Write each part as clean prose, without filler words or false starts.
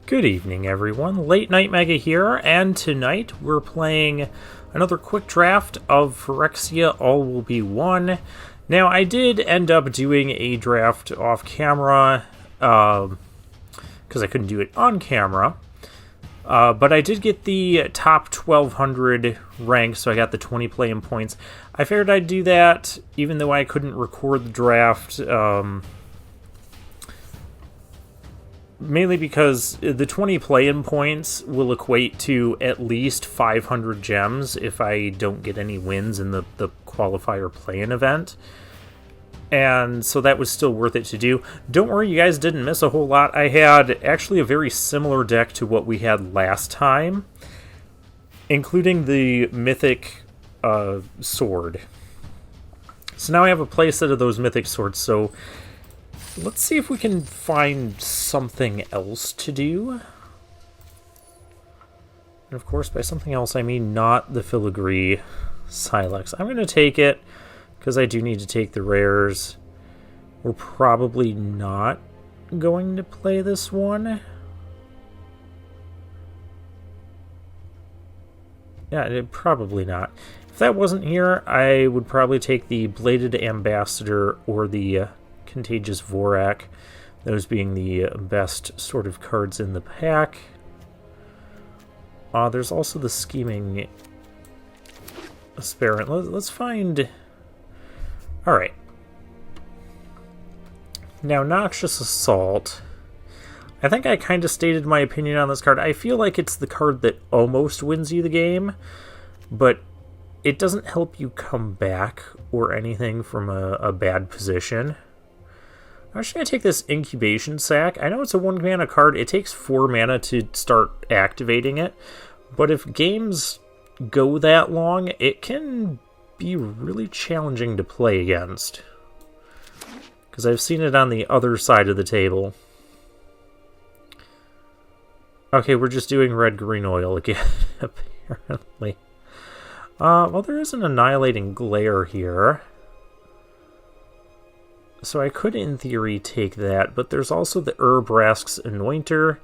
Good evening, everyone. Late Night Mega here, and tonight we're playing another quick draft of Phyrexia, All Will Be One. Now, I did end up doing a draft off camera, because I couldn't do it on camera, but I did get the top 1200 rank, so I got the 20 play-in points. I figured I'd do that, even though I couldn't record the draft, mainly because the 20 play-in points will equate to at least 500 gems if I don't get any wins in the qualifier play-in event. And so that was still worth it to do. Don't worry, you guys didn't miss a whole lot. I had actually a very similar deck to what we had last time, including the mythic sword. So now I have a playset of those mythic swords, so let's see if we can find something else to do. And of course, by something else, I mean not the filigree Silex. I'm going to take it, because I do need to take the rares. We're probably not going to play this one. Yeah, probably not. If that wasn't here, I would probably take the Bladed Ambassador or the Contagious Vorak, those being the best sort of cards in the pack. There's also the Scheming Aspirant. Let's find... Alright. Now, Noxious Assault. I think I kind of stated my opinion on this card. I feel like it's the card that almost wins you the game, but it doesn't help you come back or anything from a bad position. I'm actually going to take this Incubation Sac. I know it's a 1-mana card. It takes 4 mana to start activating it. But if games go that long, it can be really challenging to play against. Because I've seen it on the other side of the table. Okay, we're just doing red-green oil again, apparently. Well, there is an Annihilating Glare here. So I could, in theory, take that, but there's also the Urbrask's Anointer.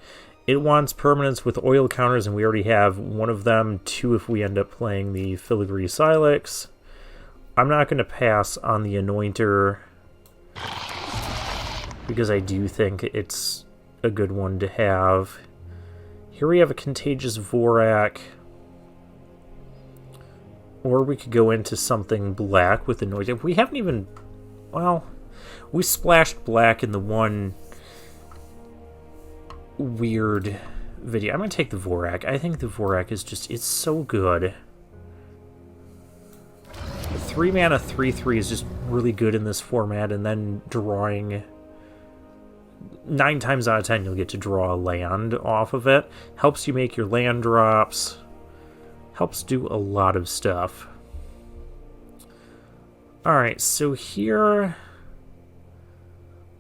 It wants permanents with oil counters, and we already have one of them, 2 if we end up playing the Filigree Silex. I'm not going to pass on the Anointer, because I do think it's a good one to have. Here we have a Contagious Vorak, or we could go into something black with Anointer. We haven't even... well... we splashed black in the one weird video. I'm going to take the Vorak. I think the Vorak is just, it's so good. The 3-mana 3/3 is just really good in this format, and then drawing... 9 times out of 10 you'll get to draw a land off of it. Helps you make your land drops. Helps do a lot of stuff. Alright, so here...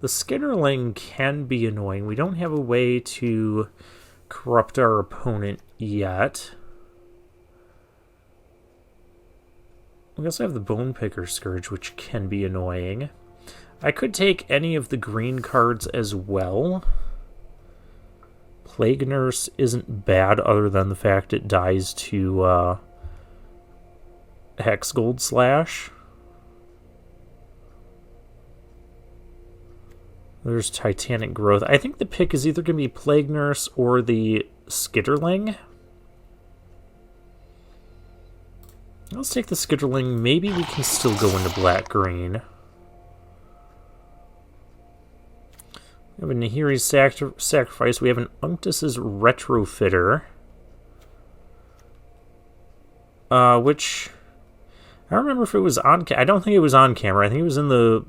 the Skitterling can be annoying. We don't have a way to corrupt our opponent yet. We also have the Bone Picker Scourge, which can be annoying. I could take any of the green cards as well. Plague Nurse isn't bad, other than the fact it dies to Hex Gold Slash. There's Titanic Growth. I think the pick is either going to be Plague Nurse or the Skitterling. Let's take the Skitterling. Maybe we can still go into black-green. We have a Nahiri's Sacrifice. We have an Unctus's Retrofitter. Which... I don't remember if it was on... I don't think it was on camera. I think it was in the...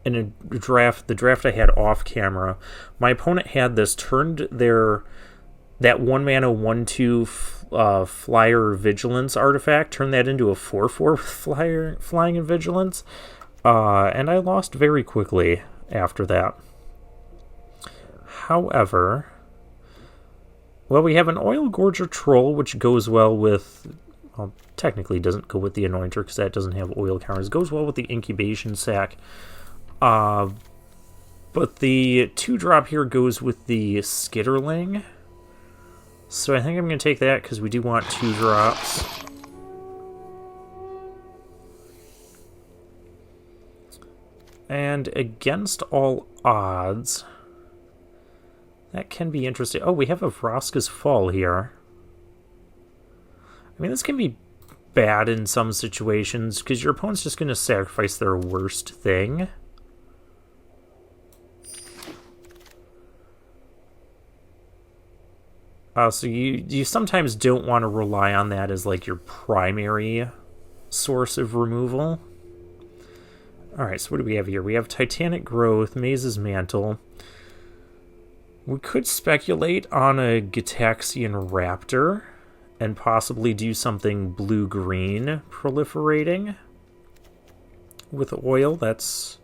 in a draft, the draft I had off camera. My opponent had this, turned that 1-mana 1/2 flyer vigilance artifact, turned that into a 4/4 flying and vigilance, and I lost very quickly after that. However, well, we have an Oil Gorger Troll, which goes well with... well, technically doesn't go with the Anointer, because that doesn't have oil counters. Goes well with the Incubation Sac. But the 2-drop here goes with the Skitterling. So I think I'm going to take that because we do want 2 drops. And against all odds, that can be interesting. Oh, we have a Vraska's Fall here. I mean, this can be bad in some situations because your opponent's just going to sacrifice their worst thing. So you sometimes don't want to rely on that as like your primary source of removal. Alright, so what do we have here? We have Titanic Growth, Maze's Mantle. We could speculate on a Gitaxian Raptor and possibly do something blue-green proliferating with oil. That's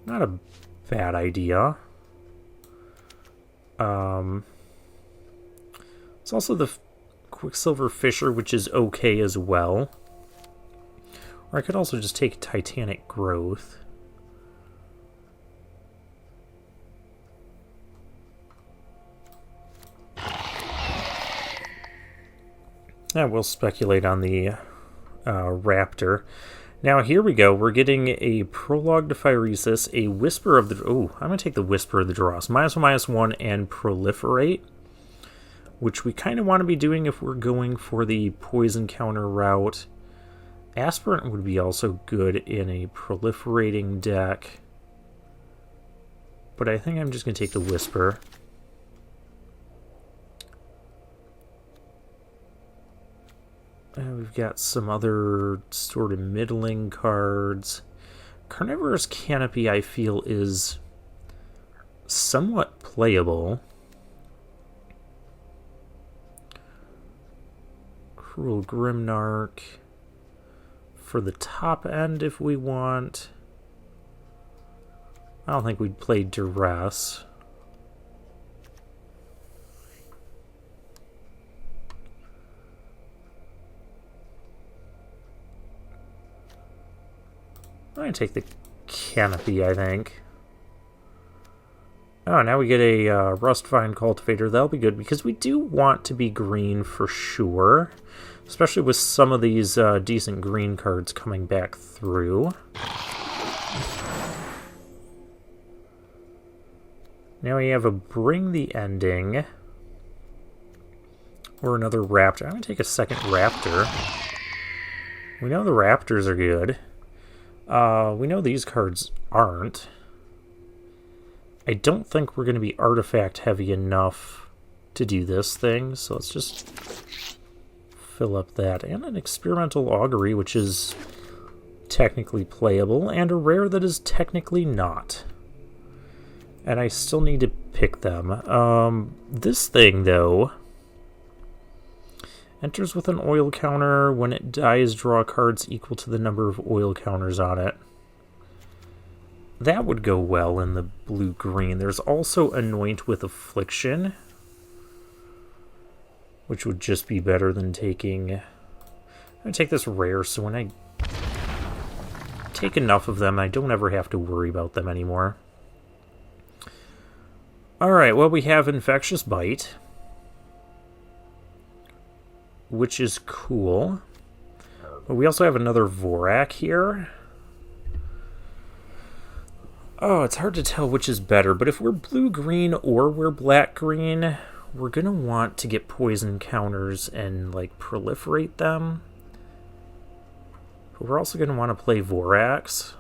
not a bad idea. It's also the Quicksilver Fisher, which is okay as well. Or I could also just take Titanic Growth. Yeah, we'll speculate on the Raptor. Now, here we go. We're getting a Prologue to Phyresis, a Whisper of the... Oh, I'm going to take the Whisper of the Dross. -1/-1, and Proliferate, which we kind of want to be doing if we're going for the Poison counter route. Aspirant would be also good in a proliferating deck. But I think I'm just going to take the Whisper. We've got some other sort of middling cards. Carnivorous Canopy, I feel, is somewhat playable. Cruel Grimnarch for the top end if we want. I don't think we'd play Duress. I'm going to take the Canopy, I think. Oh, now we get a Rustvine Cultivator. That'll be good because we do want to be green for sure. Especially with some of these decent green cards coming back through. Now we have a Bring the Ending. Or another Raptor. I'm going to take a second Raptor. We know the Raptors are good. We know these cards aren't. I don't think we're going to be artifact heavy enough to do this thing, so let's just fill up that. And an Experimental Augury, which is technically playable, and a rare that is technically not. And I still need to pick them. This thing, though, enters with an oil counter. When it dies, draw cards equal to the number of oil counters on it. That would go well in the blue-green. There's also Anoint with Affliction, which would just be better than taking... I'm going to take this rare, so when I take enough of them, I don't ever have to worry about them anymore. Alright, well, we have Infectious Bite, which is cool. But we also have another Vorak here. Oh, it's hard to tell which is better, but if we're blue-green or we're black-green, we're going to want to get poison counters and, like, proliferate them. But we're also going to want to play Vorax.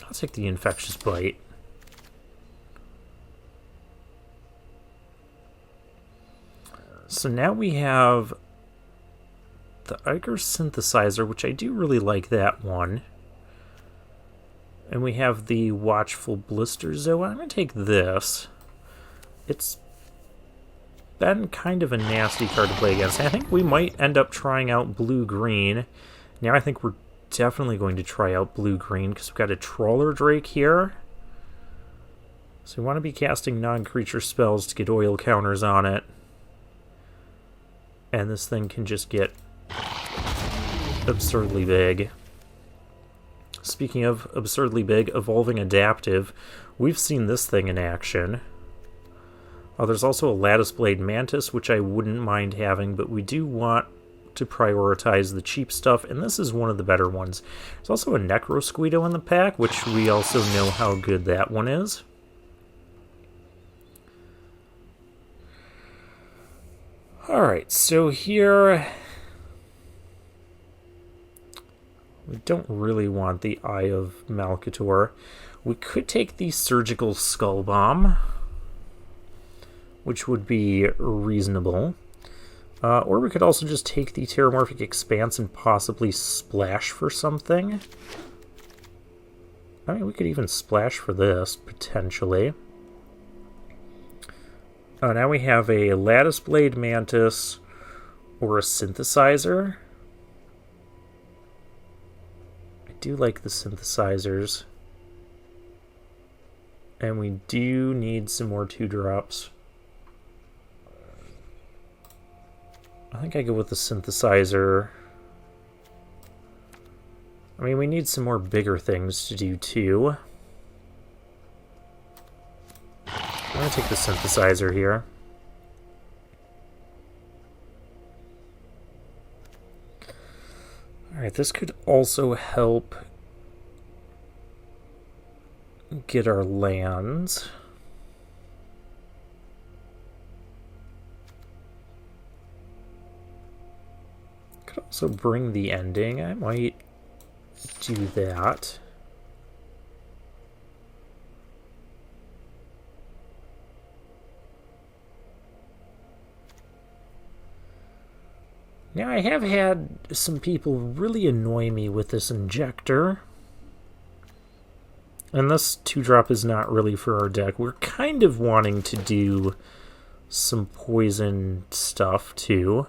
I'll take the Infectious Bite. So now we have the Ichor Synthesizer, which I do really like that one. And we have the Watchful Blister Zoa. I'm going to take this. It's been kind of a nasty card to play against. I think we might end up trying out blue-green. Now I think we're definitely going to try out blue-green because we've got a Trawler Drake here. So we want to be casting non-creature spells to get oil counters on it. And this thing can just get absurdly big. speaking of absurdly big, Evolving Adaptive. We've seen this thing in action. There's also a Lattice Blade Mantis, which I wouldn't mind having, but we do want to prioritize the cheap stuff, and this is one of the better ones. There's also a Necrosquito in the pack, which we also know how good that one is. Alright, so here we don't really want the Eye of Malcator. We could take the Surgical Skull Bomb, which would be reasonable. Or we could also just take the Terramorphic Expanse and possibly splash for something. I mean, we could even splash for this, potentially. Now we have a Lattice Blade Mantis or a Synthesizer. I do like the Synthesizers. And we do need some more 2-drops. I think I go with the Synthesizer. I mean, we need some more bigger things to do, too. I'm going to take the Synthesizer here. Alright, this could also help get our lands. Could also bring the ending. I might do that. Now, I have had some people really annoy me with this Injector. And this 2-drop is not really for our deck. We're kind of wanting to do some poison stuff, too.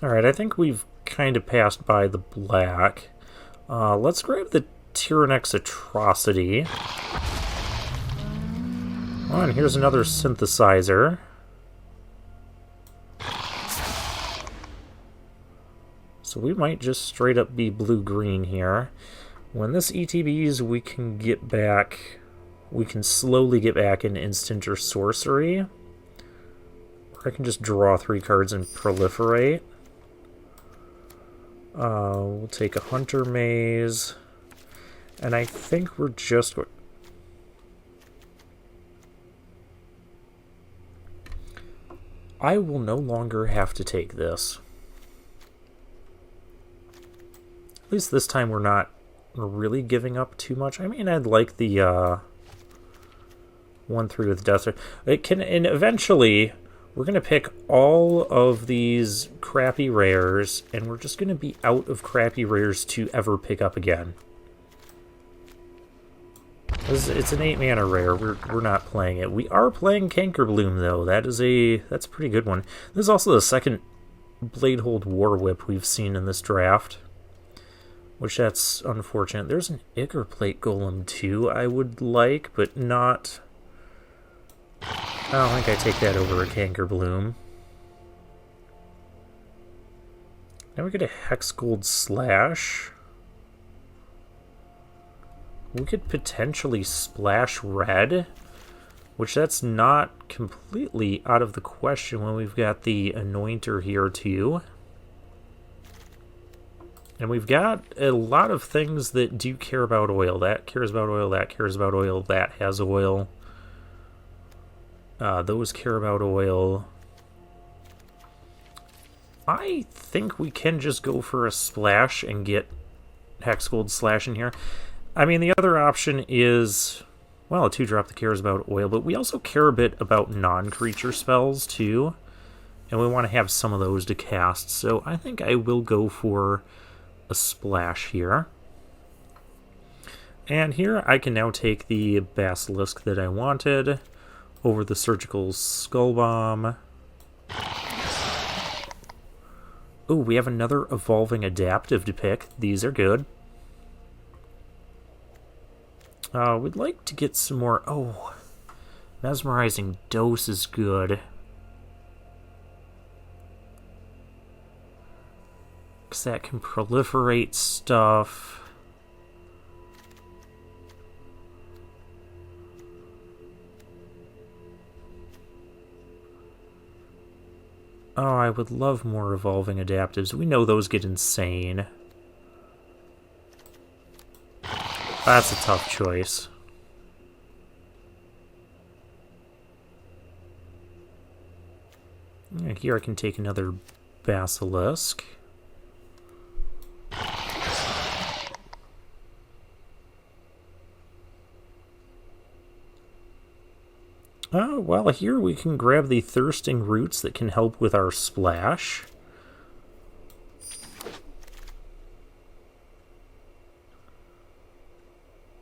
Alright, I think we've kind of passed by the black. Let's grab the Tyrannex Atrocity. Oh, and here's another Synthesizer. So we might just straight up be blue-green here. When this ETBs, we can get back... We can slowly get back an instant or sorcery. Or I can just draw 3 cards and proliferate. We'll take a Hunter Maze. And I think we're just... I will no longer have to take this. At least this time we're not really giving up too much. I mean, I'd like the 1-3 with Death. It can, and eventually we're going to pick all of these crappy rares, and we're just going to be out of crappy rares to ever pick up again. It's an 8-mana rare. We're not playing it. We are playing Cankerbloom, though. That's a pretty good one. This is also the second Bladehold War Whip we've seen in this draft, which that's unfortunate. There's an Ichor-Plate Golem, too, I would like, but not... I don't think I take that over a Cankerbloom. Now we get a Hexgold Slash. We could potentially splash red, which that's not completely out of the question when we've got the Anointer here, too. And we've got a lot of things that do care about oil. That cares about oil, that cares about oil, that has oil. Those care about oil. I think we can just go for a splash and get Hexgold Slash in here. I mean, the other option is, well, a 2-drop that cares about oil, but we also care a bit about non-creature spells, too. And we want to have some of those to cast, so I think I will go for a splash here. And here I can now take the Basilisk that I wanted over the Surgical Skull Bomb. Ooh, we have another Evolving Adaptive to pick. These are good. We'd like to get some more... Oh, Mesmerizing Dose is good. Because guess that can proliferate stuff. Oh, I would love more evolving adaptives. We know those get insane. That's a tough choice. And here I can take another basilisk. Oh, well, here we can grab the thirsting roots that can help with our splash.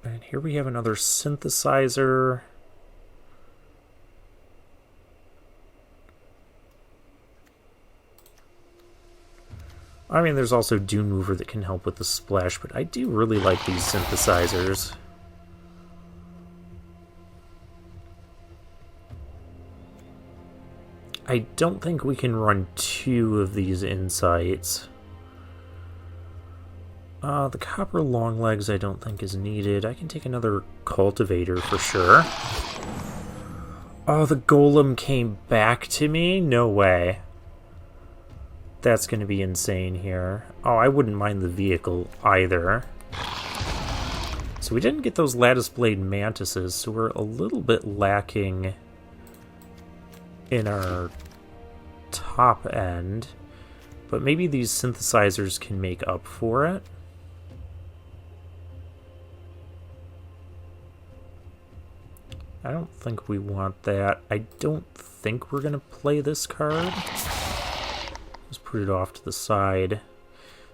And here we have another synthesizer. I mean, there's also Dune Mover that can help with the splash, but I do really like these synthesizers. I don't think we can run 2 of these insights. The copper longlegs I don't think is needed. I can take another cultivator for sure. Oh, the golem came back to me? No way. That's going to be insane here. Oh, I wouldn't mind the vehicle either. So we didn't get those lattice blade mantises, so we're a little bit lacking in our top end. But maybe these synthesizers can make up for it. I don't think we want that. I don't think we're going to play this card. Let's put it off to the side.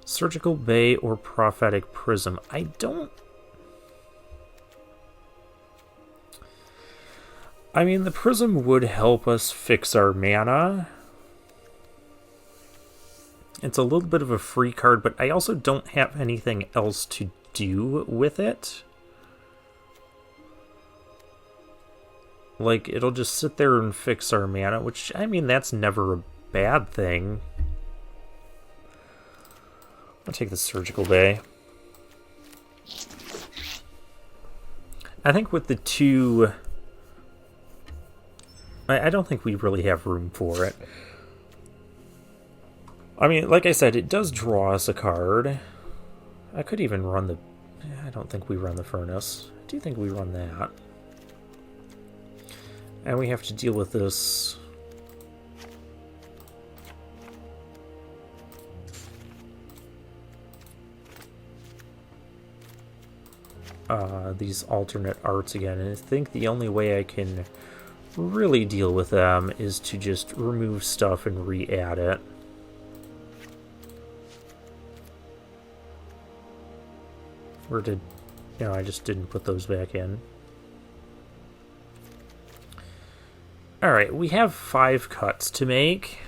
Surgical Bay or Prophetic Prism. I don't... I mean, the Prism would help us fix our mana. It's a little bit of a free card, but I also don't have anything else to do with it. Like, it'll just sit there and fix our mana, which, I mean, that's never a bad thing. I'll take the Surgical Bay. I think with the 2... I don't think we really have room for it. I mean, like I said, it does draw us a card. I could even run the... I don't think we run the Furnace. I do think we run that. And we have to deal with this... these alternate arts again. And I think the only way I can really deal with them is to just remove stuff and re-add it. Or did... No, I just didn't put those back in. Alright, we have 5 cuts to make.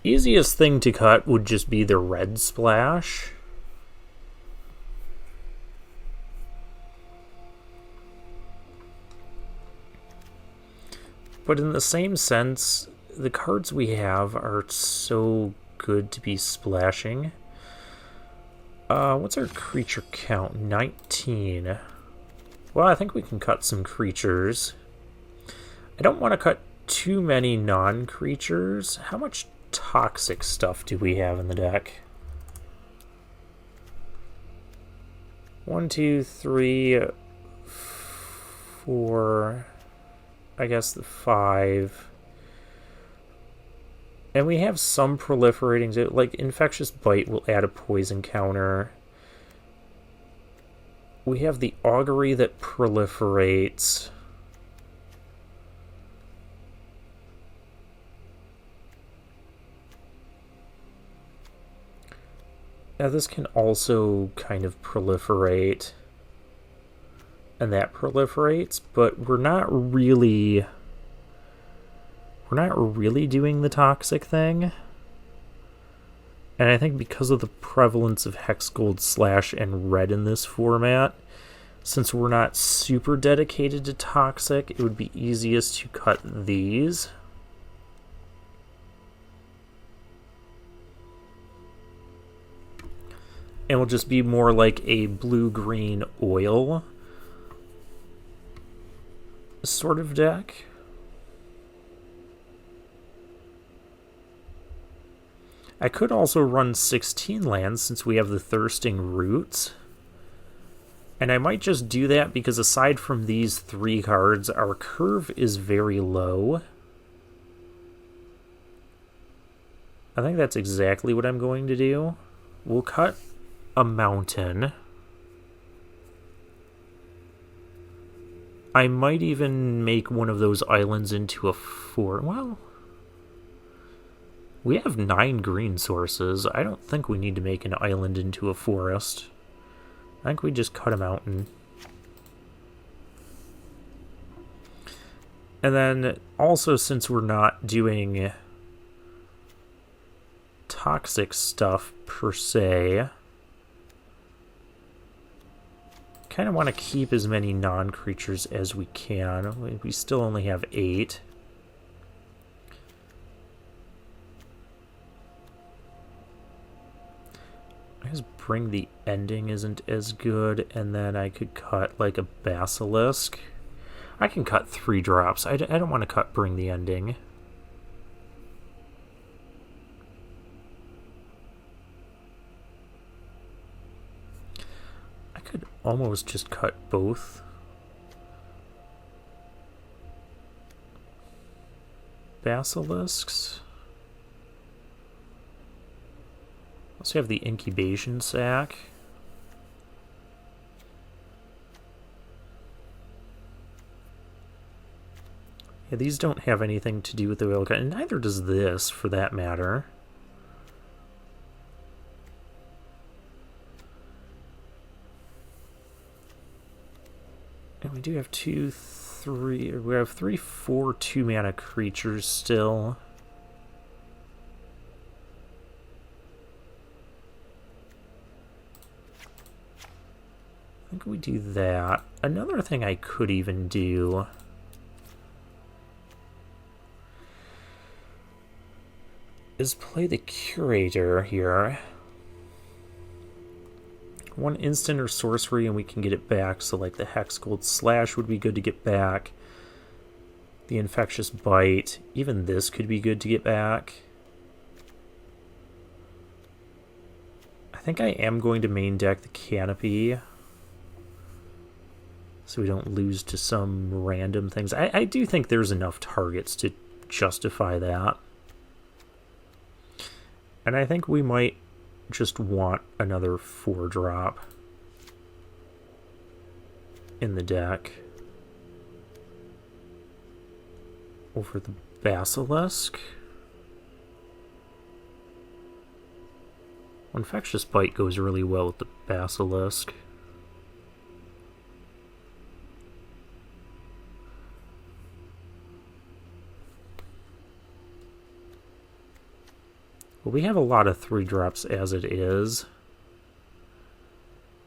Easiest thing to cut would just be the red splash. But in the same sense, the cards we have are so good to be splashing. What's our creature count? 19. Well, I think we can cut some creatures. I don't want to cut too many non-creatures. How much toxic stuff do we have in the deck? 1, 2, 3, 4... I guess the 5. And we have some proliferating. Like, Infectious Bite will add a poison counter. We have the Augury that proliferates. Now this can also kind of proliferate. And that proliferates, but we're not really doing the toxic thing. And I think because of the prevalence of Hex Gold Slash and Red in this format, since we're not super dedicated to toxic, it would be easiest to cut these. and will just be more like a blue-green oil sort of deck. I could also run 16 lands since we have the Thirsting Roots. And I might just do that because aside from these 3 cards, our curve is very low. I think that's exactly what I'm going to do. We'll cut a mountain. I might even make one of those islands into a fort. Well, we have 9 green sources. I don't think we need to make an island into a forest. I think we just cut a mountain. And then also, since we're not doing toxic stuff per se, kind of want to keep as many non-creatures as we can. We still only have 8. I guess Bring the Ending isn't as good, and then I could cut like a Basilisk. I can cut 3 drops. I don't want to cut Bring the Ending. I could almost just cut both. Basilisks. Also have the Incubation Sac. Yeah, these don't have anything to do with the oil cut, and neither does this, for that matter. And we do have 2, 3... We have 3, 4 2-mana creatures still. I think we do that. Another thing I could even do is play the Curator here. 1 instant or sorcery and we can get it back, so like the Hexgold Slash would be good to get back. The Infectious Bite, even this could be good to get back. I think I am going to main deck the Canopy, so we don't lose to some random things. I do think there's enough targets to justify that. And I think we might just want another 4-drop in the deck over the Basilisk. Infectious Bite goes really well with the Basilisk. Well, we have a lot of 3-drops as it is.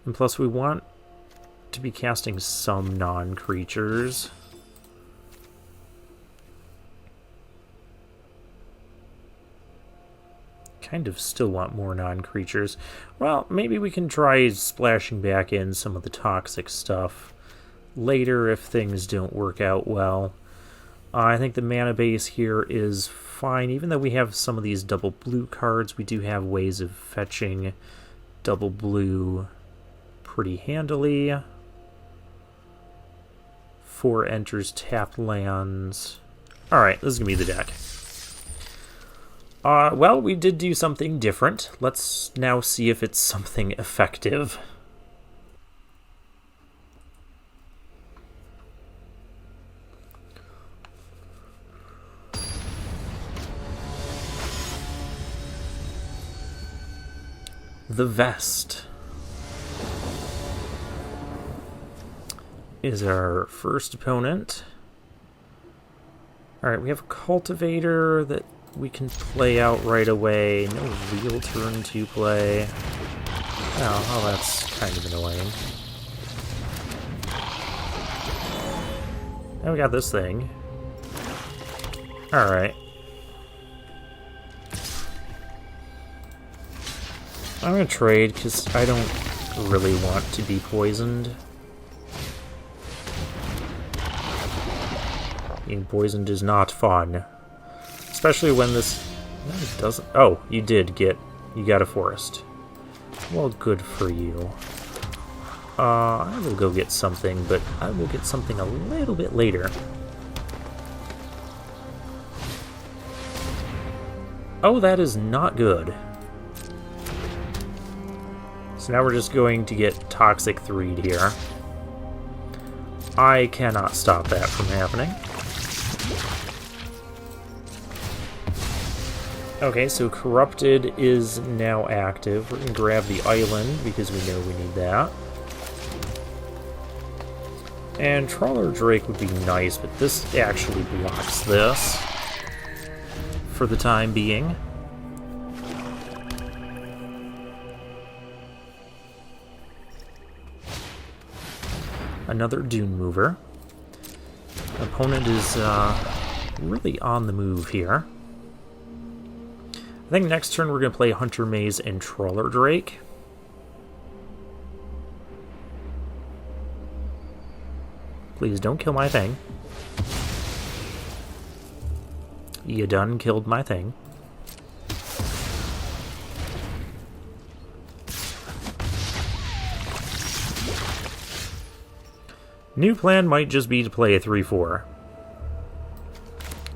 And plus we want to be casting some non-creatures. Kind of still want more non-creatures. Well, maybe we can try splashing back in some of the toxic stuff later if things don't work out well. I think the mana base here is fine. Even though we have some of these double blue cards, we do have ways of fetching double blue pretty handily. 4 enters, tapped lands. Alright, this is going to be the deck. Well, we did do something different. Let's now see if it's something effective. The Vest is our first opponent. Alright, we have a Cultivator that we can play out right away. No real turn to play. Oh, well, that's kind of annoying. Now we got this thing. Alright. I'm gonna trade because I don't really want to be poisoned. Being poisoned is not fun. Especially when this... No, it doesn't... Oh, you got a forest. Well, good for you. I will go get something, but I will get something a little bit later. Oh, that is not good. So now we're just going to get Toxic 3'd here. I cannot stop that from happening. Okay, so Corrupted is now active. We're going to grab the island because we know we need that. And Trawler Drake would be nice, but this actually blocks this for the time being. Another Dune Mover. Opponent is really on the move here. I think next turn we're going to play Hunter Maze and Trawler Drake. Please don't kill my thing. You done killed my thing. New plan might just be to play a 3-4.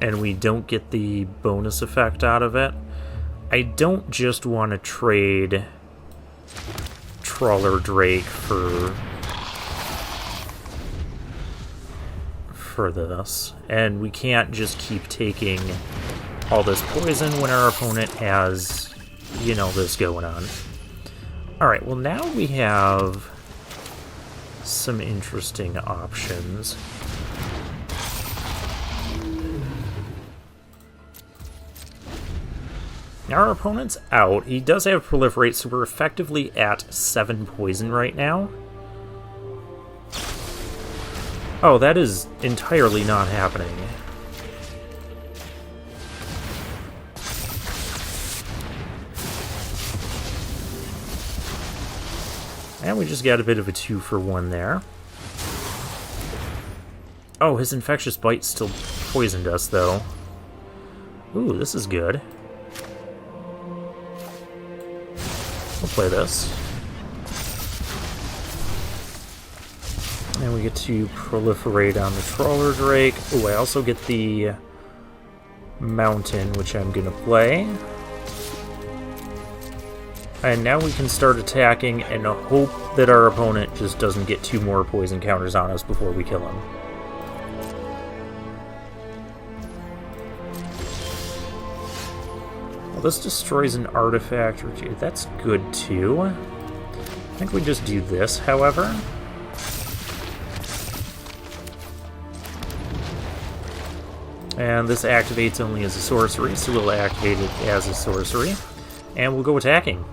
And we don't get the bonus effect out of it. I don't just want to trade Trawler Drake for this. And we can't just keep taking all this poison when our opponent has, you know, this going on. Alright, well now we have some interesting options. Our opponent's out. He does have Proliferate, so we're effectively at 7 poison right now. Oh, that is entirely not happening. And we just got a bit of a 2-for-1 there. Oh, his Infectious Bite still poisoned us, though. Ooh, this is good. We'll play this. And we get to Proliferate on the Trawler Drake. Ooh, I also get the Mountain, which I'm going to play. And now we can start attacking and hope that our opponent just doesn't get 2 more poison counters on us before we kill him. Well, this destroys an artifact or 2. That's good too. I think we just do this, however. And this activates only as a sorcery, so we'll activate it as a sorcery. And we'll go attacking.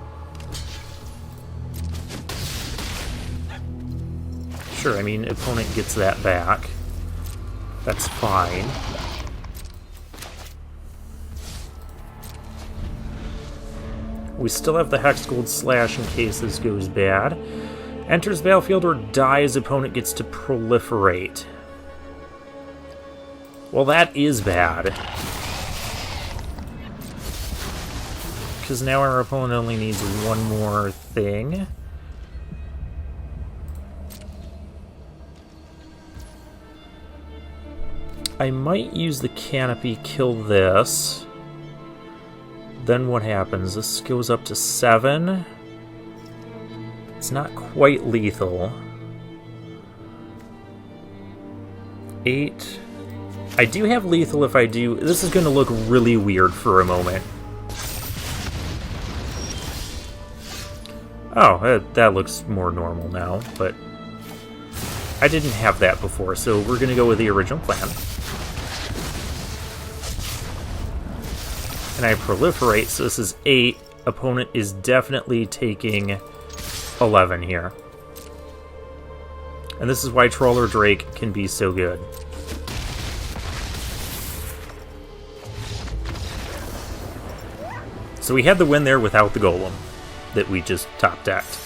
Sure, I mean, opponent gets that back. That's fine. We still have the Hex Gold Slash in case this goes bad. Enters battlefield or dies, opponent gets to Proliferate. Well, that is bad. Because now our opponent only needs 1 more thing. I might use the Canopy, kill this. Then what happens? This goes up to 7. It's not quite lethal. 8. I do have lethal if I do... This is going to look really weird for a moment. Oh, that looks more normal now, but... I didn't have that before, so we're going to go with the original plan. And I Proliferate, so this is 8. Opponent is definitely taking 11 here. And this is why Trawler Drake can be so good. So we had the win there without the Golem. that we just top decked.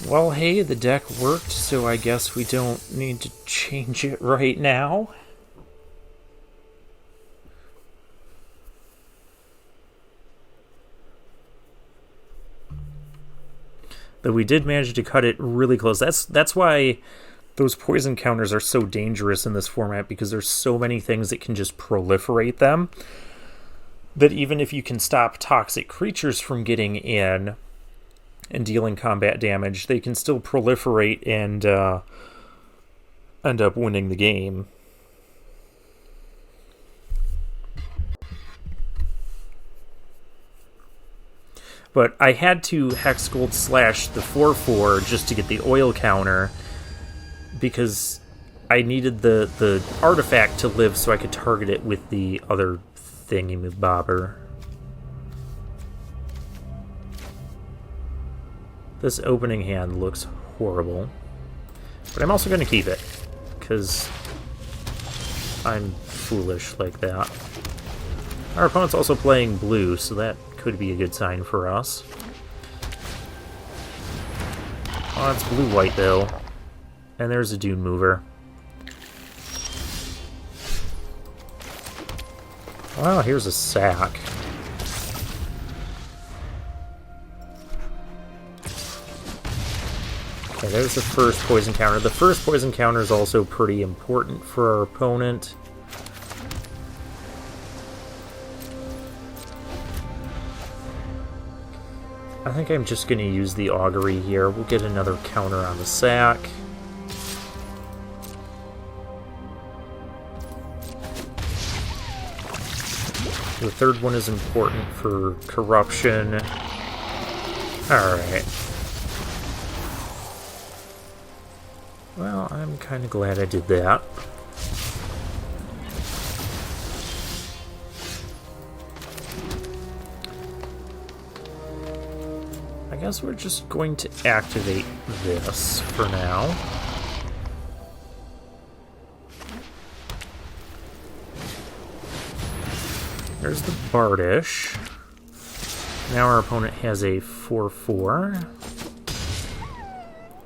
Well, hey, the deck worked, so I guess we don't need to change it right now. But we did manage to cut it really close. That's why those poison counters are so dangerous in this format, because there's so many things that can just proliferate them, that even if you can stop toxic creatures from getting in and dealing combat damage, they can still proliferate and end up winning the game. But I had to Hex Gold Slash the 4/4 just to get the oil counter, because I needed the artifact to live so I could target it with the other thingy-bobber. This opening hand looks horrible. But I'm also going to keep it, because I'm foolish like that. Our opponent's also playing blue, so that could be a good sign for us. Oh, it's blue-white, though. And there's a Dune Mover. Well, here's a sack. Okay, there's the first poison counter. The first poison counter is also pretty important for our opponent. I think I'm just going to use the augury here. We'll get another counter on the sack. The third one is important for corruption. Alright. Well, I'm kind of glad I did that. I guess we're just going to activate this for now. There's the Bardish. Now our opponent has a 4/4.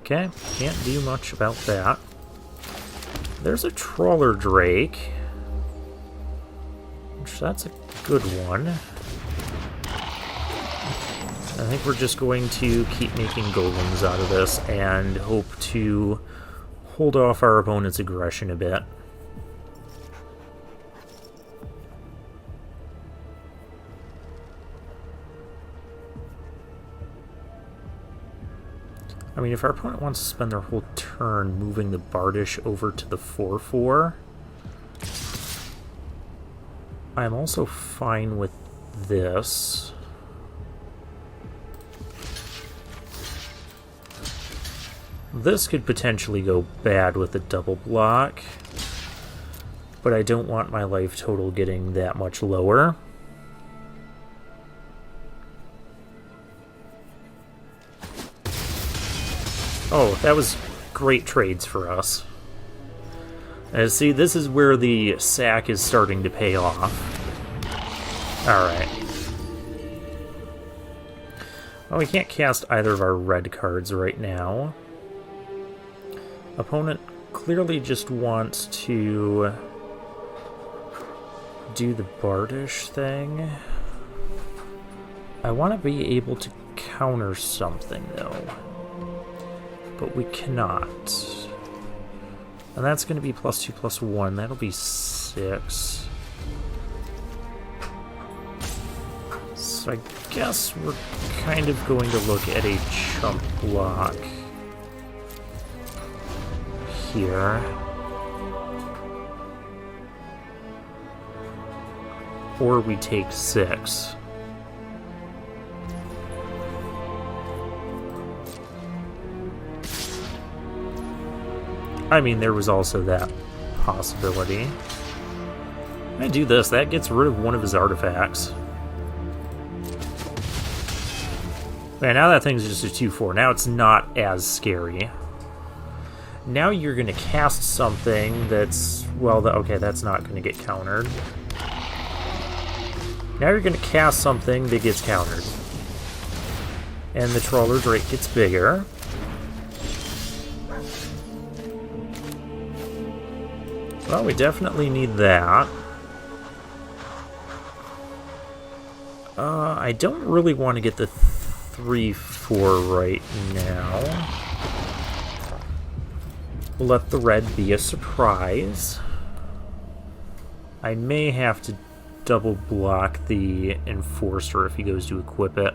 Okay, can't do much about that. There's a Trawler Drake, which that's a good one. I think we're just going to keep making golems out of this and hope to hold off our opponent's aggression a bit. I mean, if our opponent wants to spend their whole turn moving the Bardish over to the 4/4, I'm also fine with this. This could potentially go bad with a double block, but I don't want my life total getting that much lower. Oh, that was great trades for us. See, this is where the sack is starting to pay off. Alright. Well, we can't cast either of our red cards right now. Opponent clearly just wants to do the Bardish thing. I want to be able to counter something, though. But we cannot. And that's going to be +2/+1. That'll be 6. So I guess we're kind of going to look at a chump block here. Or we take 6. I mean, there was also that possibility. I do this, that gets rid of one of his artifacts. Man, now that thing's just a 2/4. Now it's not as scary. Now you're going to cast something that's... Well, okay, that's not going to get countered. Now you're going to cast something that gets countered. And the Trawler Drake gets bigger. Well, we definitely need that. I don't really want to get the 3-4 right now. We'll let the red be a surprise. I may have to double block the Enforcer if he goes to equip it.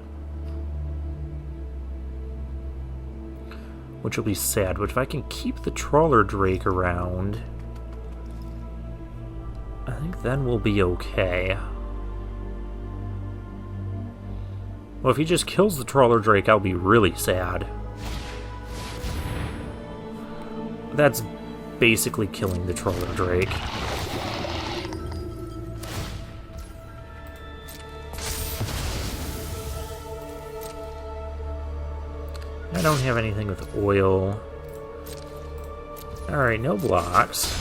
Which will be sad, but if I can keep the Trawler Drake around, I think then we'll be okay. Well, if he just kills the Trawler Drake, I'll be really sad. That's basically killing the Trawler Drake. I don't have anything with oil. Alright, no blocks.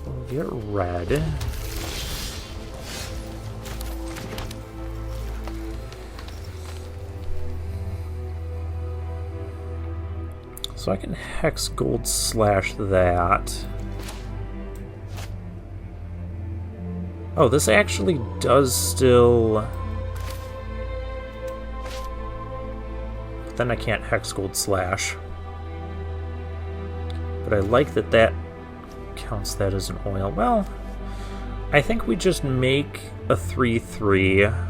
We'll get red. So I can Hex Gold Slash that. Oh, this actually does still... But then I can't Hex Gold Slash. But I like that that counts that as an oil. Well, I think we just make a 3-3.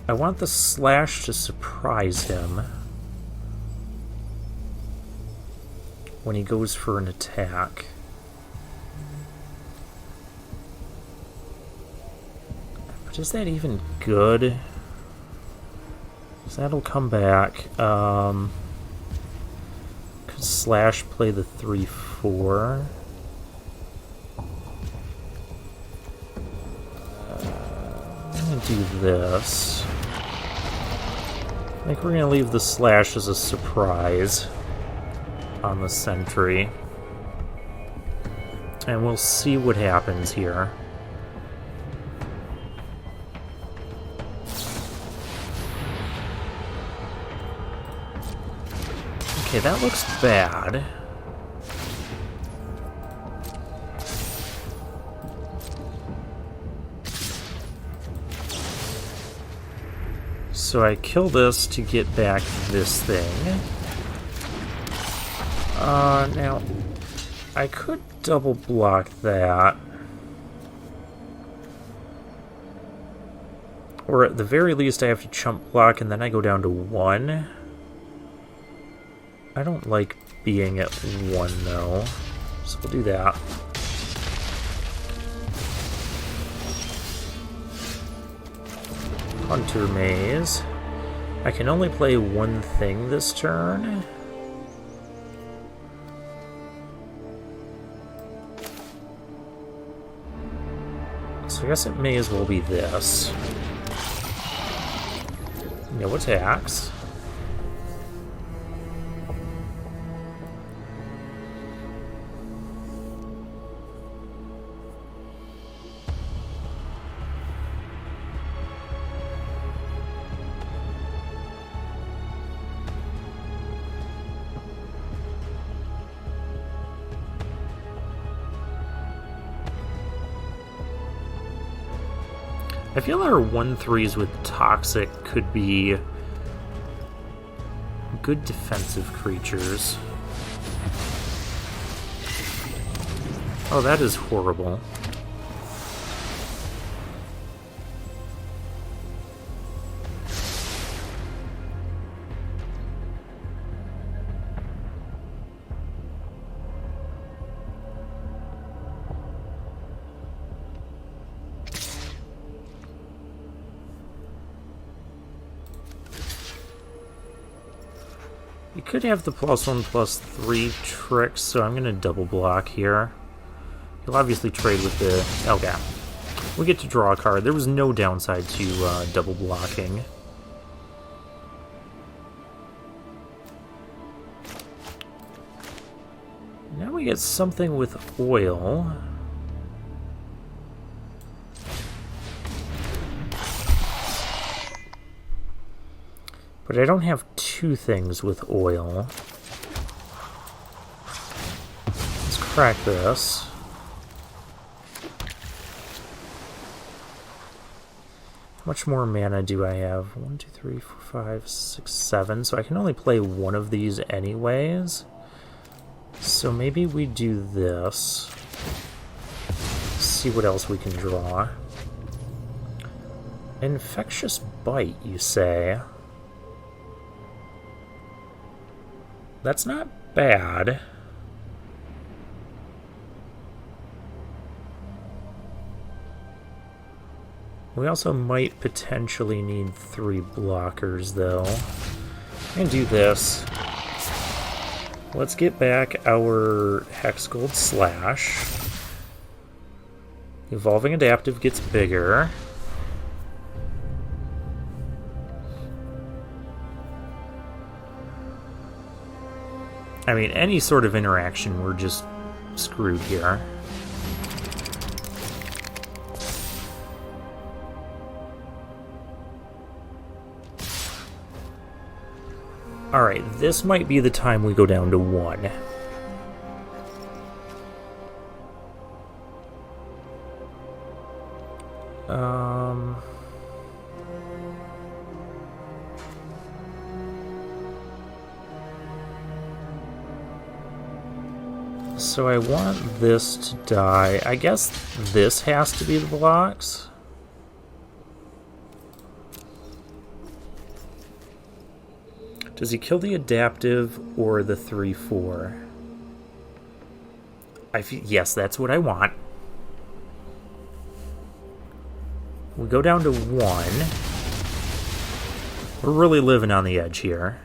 I want the slash to surprise him when he goes for an attack. But is that even good? So that'll come back. Could slash play the 3-4? I'm gonna do this. I think we're going to leave the slash as a surprise on the sentry. And we'll see what happens here. Okay, that looks bad. So I kill this to get back this thing. Now, I could double block that. Or at the very least I have to chump block and then I go down to 1. I don't like being at 1 though, so we'll do that. Hunter Maze. I can only play one thing this turn. So I guess it may as well be this. No attacks. I feel our 1-3s with Toxic could be good defensive creatures. Oh, that is horrible. You could have the +1/+3 tricks, so I'm going to double block here. You'll obviously trade with the... Okay. We get to draw a card. There was no downside to double blocking. Now we get something with oil. But I don't have two things with oil. Let's crack this. How much more mana do I have? 1, 2, 3, 4, 5, 6, 7. So I can only play one of these anyways. So maybe we do this. See what else we can draw. Infectious Bite, you say? That's not bad. We also might potentially need 3 blockers, though. I'm gonna do this. Let's get back our Hex Gold Slash. Evolving Adaptive gets bigger. I mean, any sort of interaction, we're just screwed here. Alright, this might be the time we go down to 1. So I want this to die. I guess this has to be the blocks. Does he kill the adaptive or the 3/4? Yes, that's what I want. We go down to 1. We're really living on the edge here.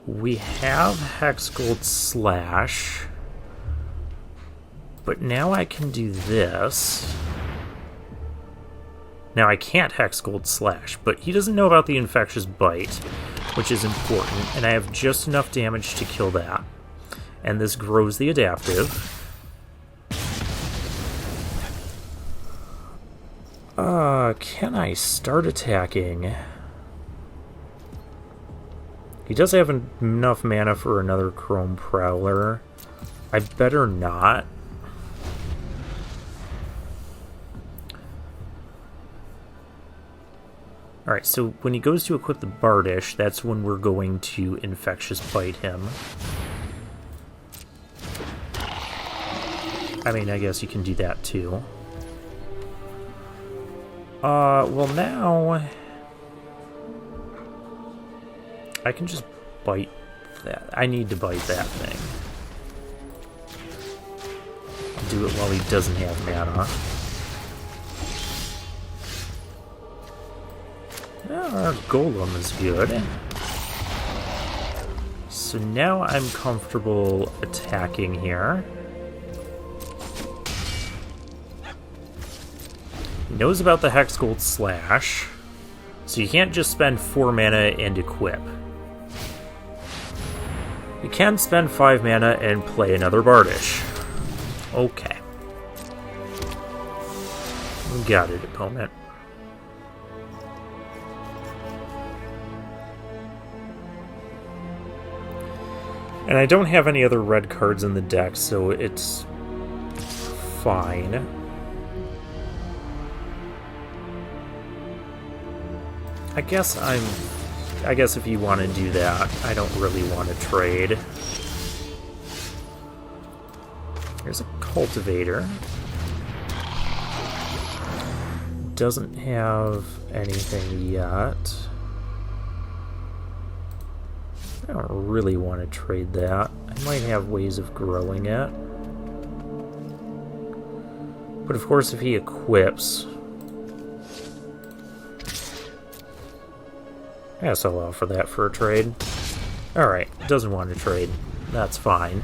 We have Hex Gold Slash. But now I can do this. Now I can't Hex Gold Slash, but he doesn't know about the Infectious Bite, which is important, and I have just enough damage to kill that. And this grows the adaptive. Can I start attacking? He does have enough mana for another Chrome Prowler. I better not. Alright, so when he goes to equip the Bardish, that's when we're going to Infectious Bite him. I mean, I guess you can do that too. Well now... I can just bite that. I need to bite that thing. I'll do it while he doesn't have mana. Our Golem is good. So now I'm comfortable attacking here. He knows about the Hex Gold Slash, so you can't just spend 4 mana and equip. You can spend 5 mana and play another Bardish. Okay. Got it, opponent. And I don't have any other red cards in the deck, so it's fine. I guess if you want to do that, I don't really want to trade. Here's a Cultivator. Doesn't have anything yet. I don't really want to trade that. I might have ways of growing it. But of course, if he equips... I guess I'll offer that for a trade. Alright, doesn't want to trade. That's fine.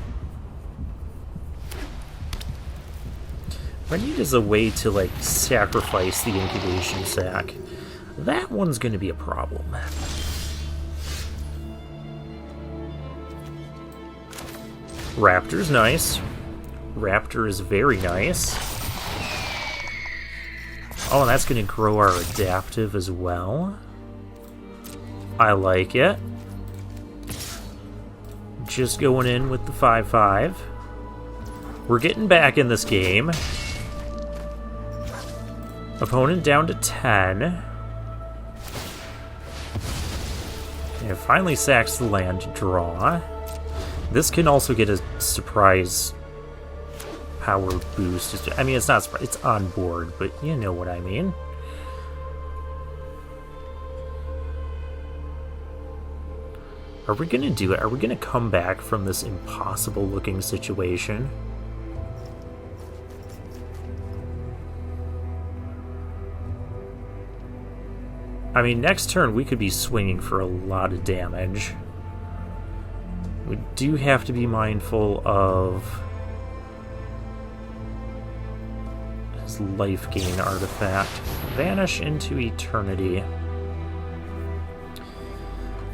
What I need is a way to, like, sacrifice the incubation sac. That one's going to be a problem. Raptor's nice. Raptor is very nice. Oh, and that's going to grow our adaptive as well. I like it. Just going in with the 5-5. We're getting back in this game. Opponent down to 10. And finally sacks the land to draw. This can also get a surprise power boost. I mean, it's not surprise, it's on board, but you know what I mean. Are we going to do it? Are we going to come back from this impossible looking situation? I mean, next turn we could be swinging for a lot of damage. We do have to be mindful of his life gain artifact. Vanish into eternity.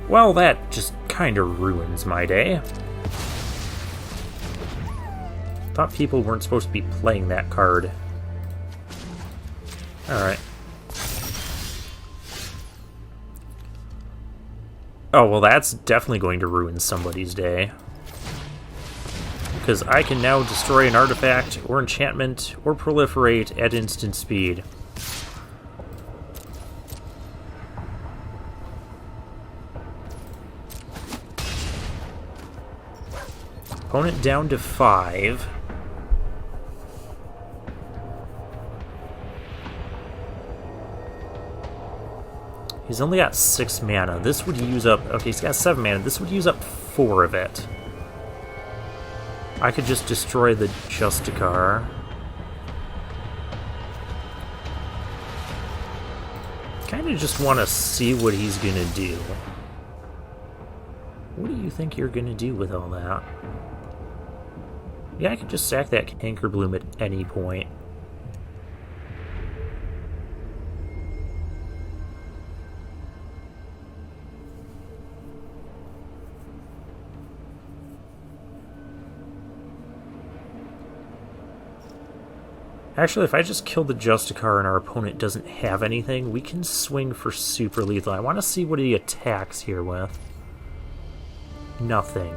Well, that just kind of ruins my day. Thought people weren't supposed to be playing that card. Alright. Oh, well, that's definitely going to ruin somebody's day. Because I can now destroy an artifact, or enchantment, or proliferate at instant speed. Opponent down to 5. He's only got 6 mana. This would use up... Okay, he's got 7 mana. This would use up 4 of it. I could just destroy the Justicar. Kind of just want to see what he's going to do. What do you think you're going to do with all that? Yeah, I could just sack that Canker Bloom at any point. Actually, if I just kill the Justicar and our opponent doesn't have anything, we can swing for super lethal. I want to see what he attacks here with. Nothing.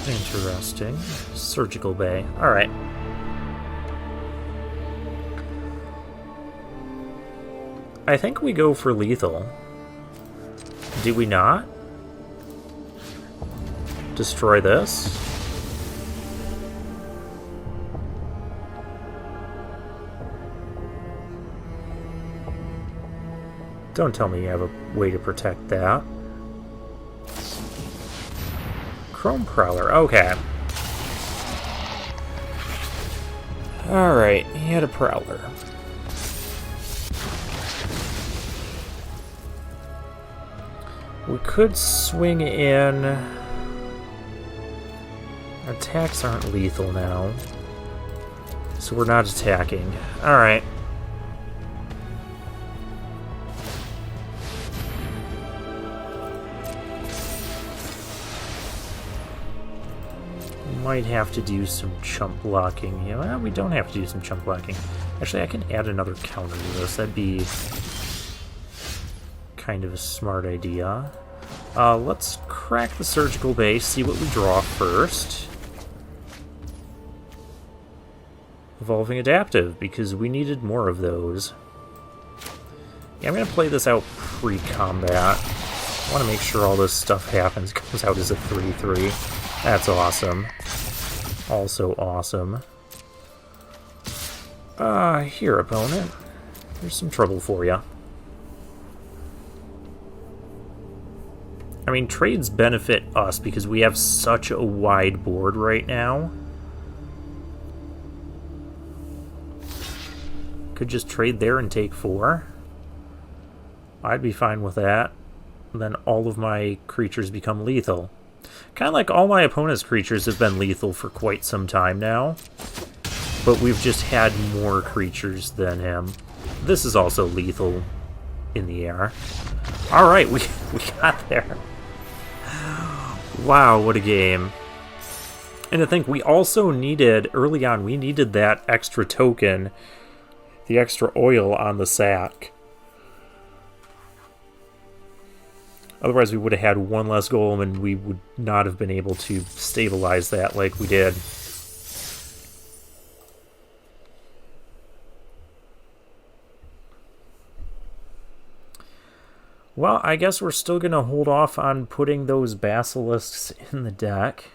Interesting. Surgical Bay. Alright. I think we go for lethal. Do we not? Destroy this. Don't tell me you have a way to protect that. Chrome Prowler, okay. Alright, he had a Prowler. We could swing in... Attacks aren't lethal now. So we're not attacking. Alright. Might have to do some chump blocking. Yeah, well, we don't have to do some chump blocking. Actually, I can add another counter to this. That'd be kind of a smart idea. Let's crack the Surgical Bay, see what we draw first. Evolving Adaptive, because we needed more of those. Yeah, I'm going to play this out pre-combat. I want to make sure all this stuff happens. Comes out as a 3-3. That's awesome. Also awesome. Here, opponent. There's some trouble for you. I mean, trades benefit us because we have such a wide board right now. Could just trade there and take 4. I'd be fine with that. Then all of my creatures become lethal. Kind of like all my opponent's creatures have been lethal for quite some time now. But we've just had more creatures than him. This is also lethal in the air. Alright, we got there. Wow, what a game. And I think we also needed, early on, we needed that extra token, the extra oil on the sack. Otherwise we would have had one less golem and we would not have been able to stabilize that like we did. Well, I guess we're still going to hold off on putting those basilisks in the deck.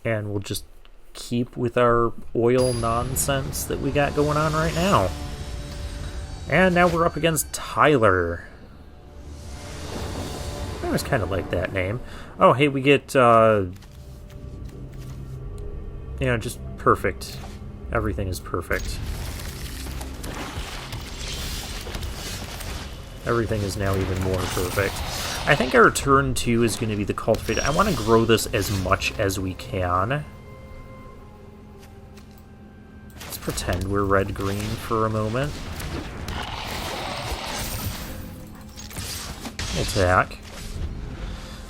And we'll just keep with our oil nonsense that we got going on right now. And now we're up against Tyler. I always kind of like that name. Oh, hey, we get, just perfect. Everything is perfect. Everything is now even more perfect. I think our turn 2 is going to be the Cultivator. I want to grow this as much as we can. Let's pretend we're red-green for a moment. Attack.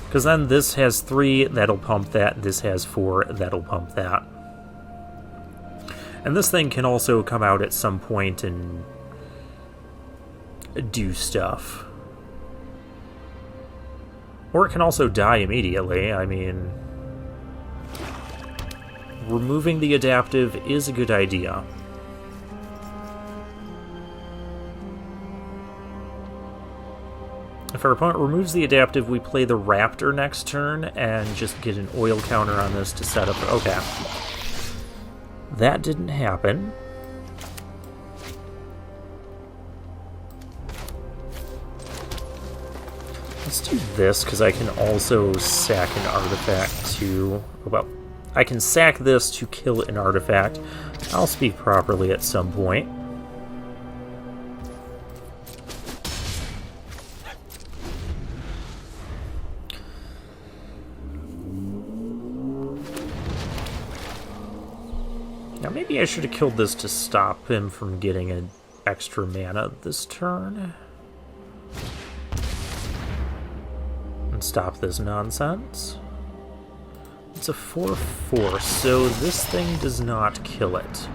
Because then this has 3, that'll pump that. This has 4, that'll pump that. And this thing can also come out at some point and do stuff. Or it can also die immediately. I mean, removing the adaptive is a good idea. If our opponent removes the adaptive, we play the Raptor next turn and just get an oil counter on this to set up. Okay. That didn't happen. Let's do this, because I can also sack an artifact to... Well, I can sack this to kill an artifact. I'll speak properly at some point. Now maybe I should have killed this to stop him from getting an extra mana this turn. And stop this nonsense. It's a 4/4, so this thing does not kill it.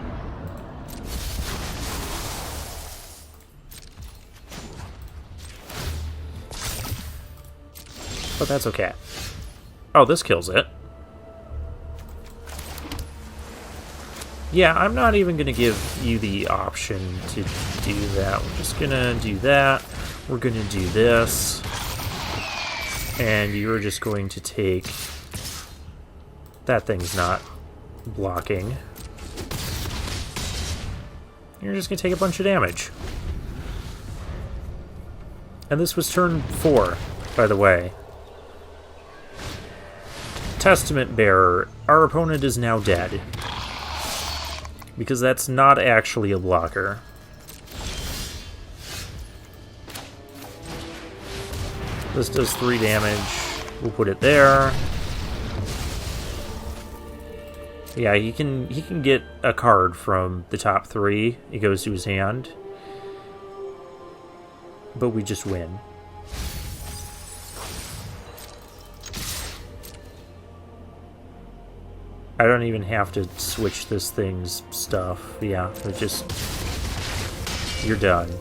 But that's okay. Oh, this kills it. Yeah, I'm not even going to give you the option to do that. We're just going to do that. We're going to do this. And you're just going to take... That thing's not blocking. You're just going to take a bunch of damage. And this was turn 4, by the way. Testament Bearer. Our opponent is now dead. Because that's not actually a blocker. This does 3 damage. We'll put it there. Yeah, he can get a card from the top 3. It goes to his hand. But we just win. I don't even have to switch this thing's stuff. Yeah, it just... You're done.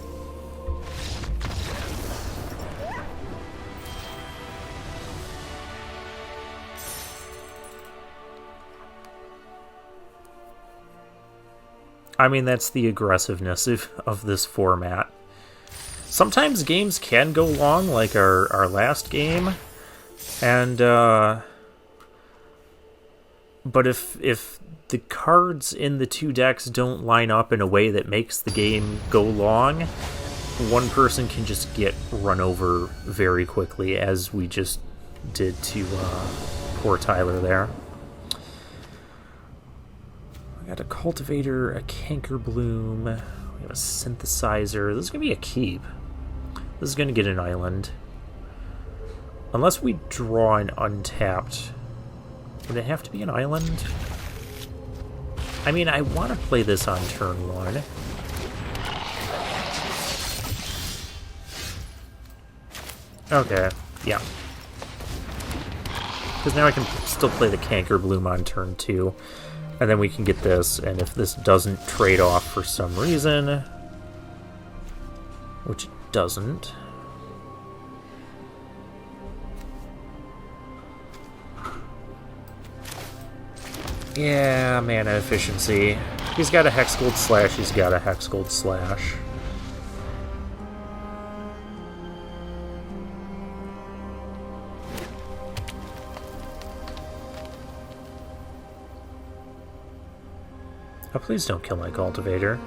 I mean, that's the aggressiveness of this format. Sometimes games can go long, like our last game. And, but if the cards in the 2 decks don't line up in a way that makes the game go long, one person can just get run over very quickly, as we just did to poor Tyler there. We got a Cultivator, a Canker Bloom, we We have a synthesizer. This is going to be a keep. This is going to get an island. Unless we draw an untapped. Would it have to be an island? I mean, I want to play this on turn 1. Okay, yeah. Because now I can still play the Canker Bloom on turn 2. And then we can get this, and if this doesn't trade off for some reason, which it doesn't. Yeah, mana efficiency. He's got a Hex Gold Slash, he's got a Hex Gold Slash. Oh, please don't kill my cultivator.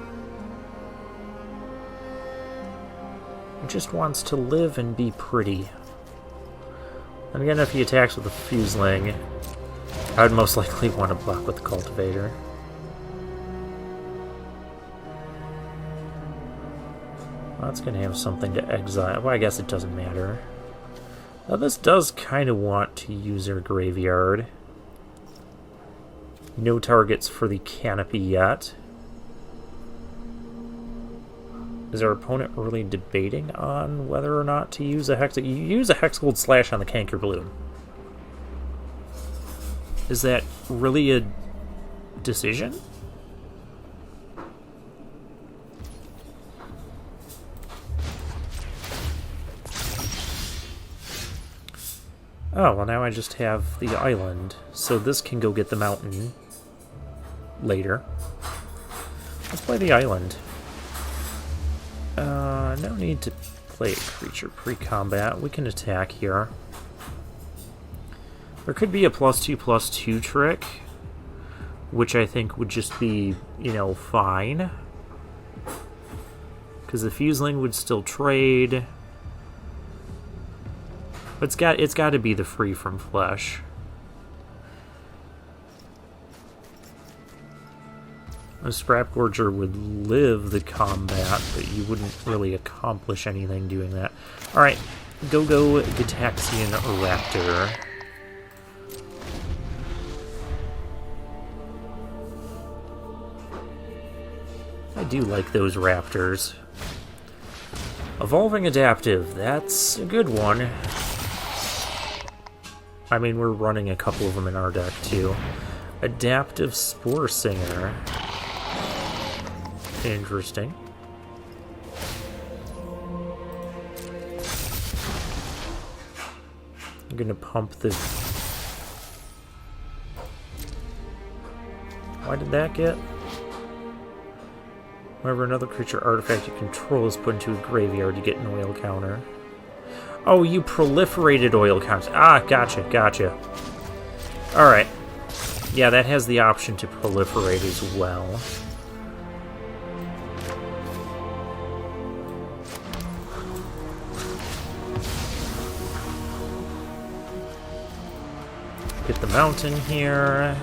He just wants to live and be pretty. And again, if he attacks with a Fuseling, I would most likely want to block with the cultivator. Well, that's going to have something to exile. Well, I guess it doesn't matter. Now, this does kind of want to use our graveyard. No targets for the canopy yet. Is our opponent really debating on whether or not to use a Hex? You use a Hex Gold Slash on the Canker Bloom. Is that really a decision? Oh, well now I just have the island, so this can go get the mountain later. Let's play the island. No need to play a creature pre-combat. We can attack here. There could be a +2/+2 trick, which I think would just be, you know, fine. Because the Fuseling would still trade. But it's got to be the Free from Flesh. A Scrap Gorger would live the combat, but you wouldn't really accomplish anything doing that. Alright, go Gitaxian Raptor. I do like those raptors. Evolving Adaptive, that's a good one. I mean, we're running a couple of them in our deck, too. Adaptive Spore Singer. Interesting. I'm gonna pump the... Why did that get? Whenever another creature artifact you control is put into a graveyard, you get an oil counter. Oh, you proliferated oil counters. Ah, gotcha. Alright. Yeah, that has the option to proliferate as well. Get the mountain here.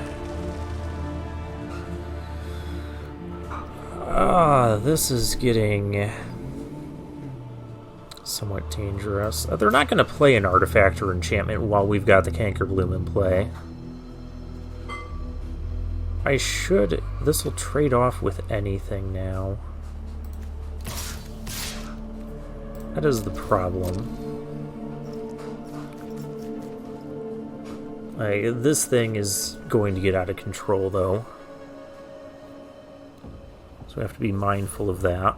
This is getting somewhat dangerous. They're not going to play an artifact or enchantment while we've got the Canker Bloom in play. I should... This will trade off with anything now. That is the problem. This thing is going to get out of control, though. So we have to be mindful of that.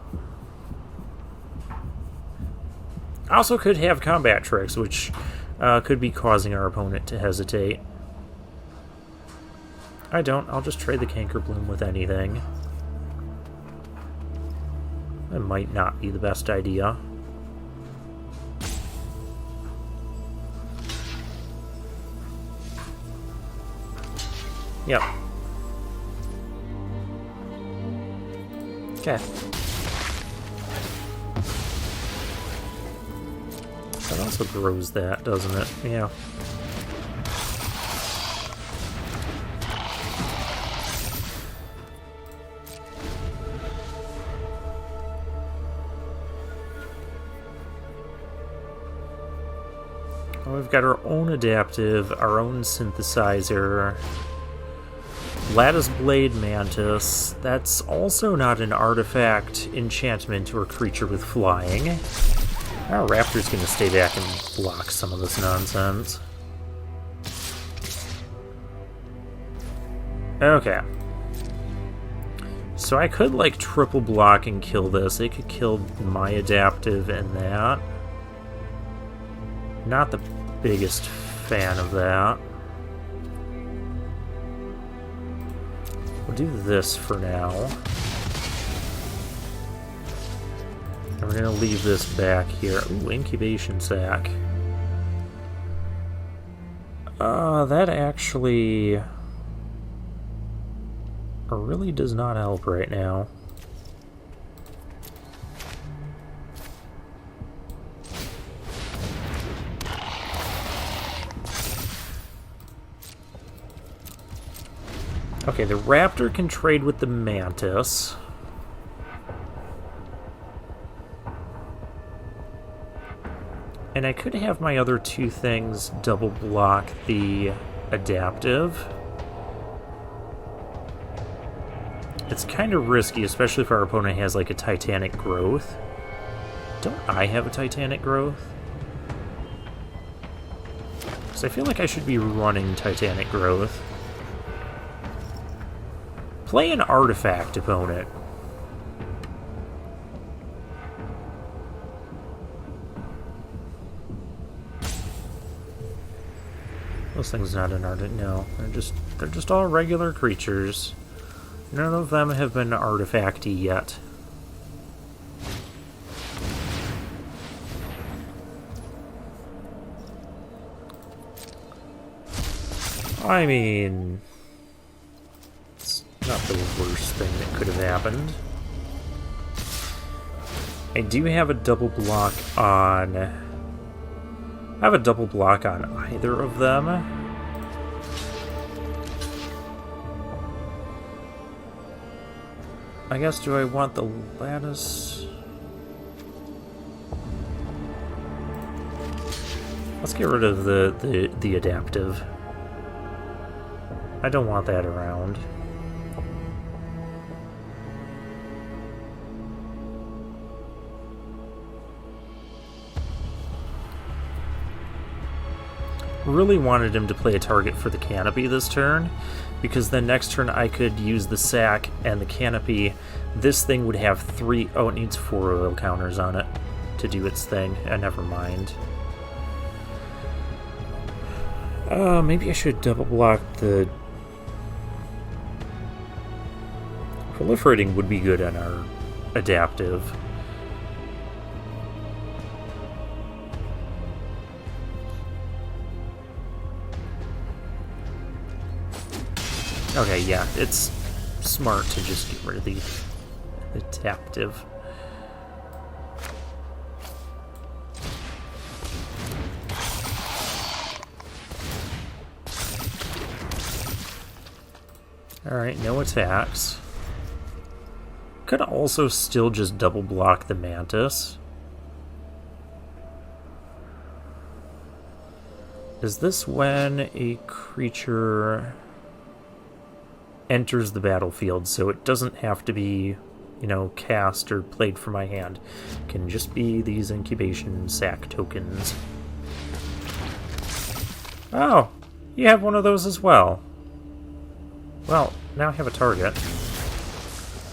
I also could have combat tricks, which could be causing our opponent to hesitate. I don't. I'll just trade the Canker Bloom with anything. That might not be the best idea. Yep. Okay. That also grows that, doesn't it? Yeah. We've got our own adaptive, our own synthesizer. Lattice Blade Mantis. That's also not an artifact, enchantment, or creature with flying. Our Raptor's gonna stay back and block some of this nonsense. Okay. So I could, like, triple block and kill this. It could kill my adaptive and that. Not the biggest fan of that. We'll do this for now. And we're gonna leave this back here. Ooh, incubation sac. That actually really does not help right now. Okay, the Raptor can trade with the Mantis. And I could have my other two things double block the adaptive. It's kind of risky, especially if our opponent has like a Titanic Growth. Don't I have a Titanic Growth? Because I feel like I should be running Titanic Growth. Play an artifact, opponent. Those things not an artifact. No, they're just all regular creatures. None of them have been artifacty yet. I mean, it's not the worst thing that could have happened. I do have a double block on... I have a double block on either of them. I guess, do I want the lattice? Let's get rid of the adaptive. I don't want that around. Really wanted him to play a target for the canopy this turn, because then next turn I could use the sack and the canopy. This thing would have 3... Oh, it needs 4 oil counters on it to do its thing. Never mind. Maybe I should double block the... Proliferating would be good on our adaptive. Okay, yeah, it's smart to just get rid of the adaptive. Alright, no attacks. Could also still just double block the Mantis. Is this when a creature enters the battlefield, so it doesn't have to be, you know, cast or played from my hand. It can just be these incubation sac tokens. Oh, you have one of those as well. Well, now I have a target.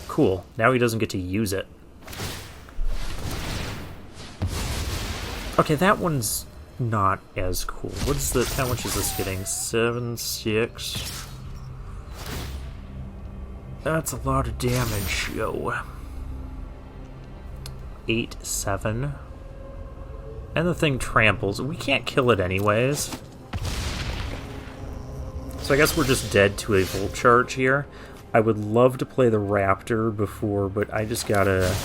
Cool, now he doesn't get to use it. Okay, that one's not as cool. What's the, how much is this getting? 7, 6... That's a lot of damage, yo. 8, 7. And the thing tramples. We can't kill it anyways. So I guess we're just dead to a Volt Charge here. I would love to play the Raptor before, but I just gotta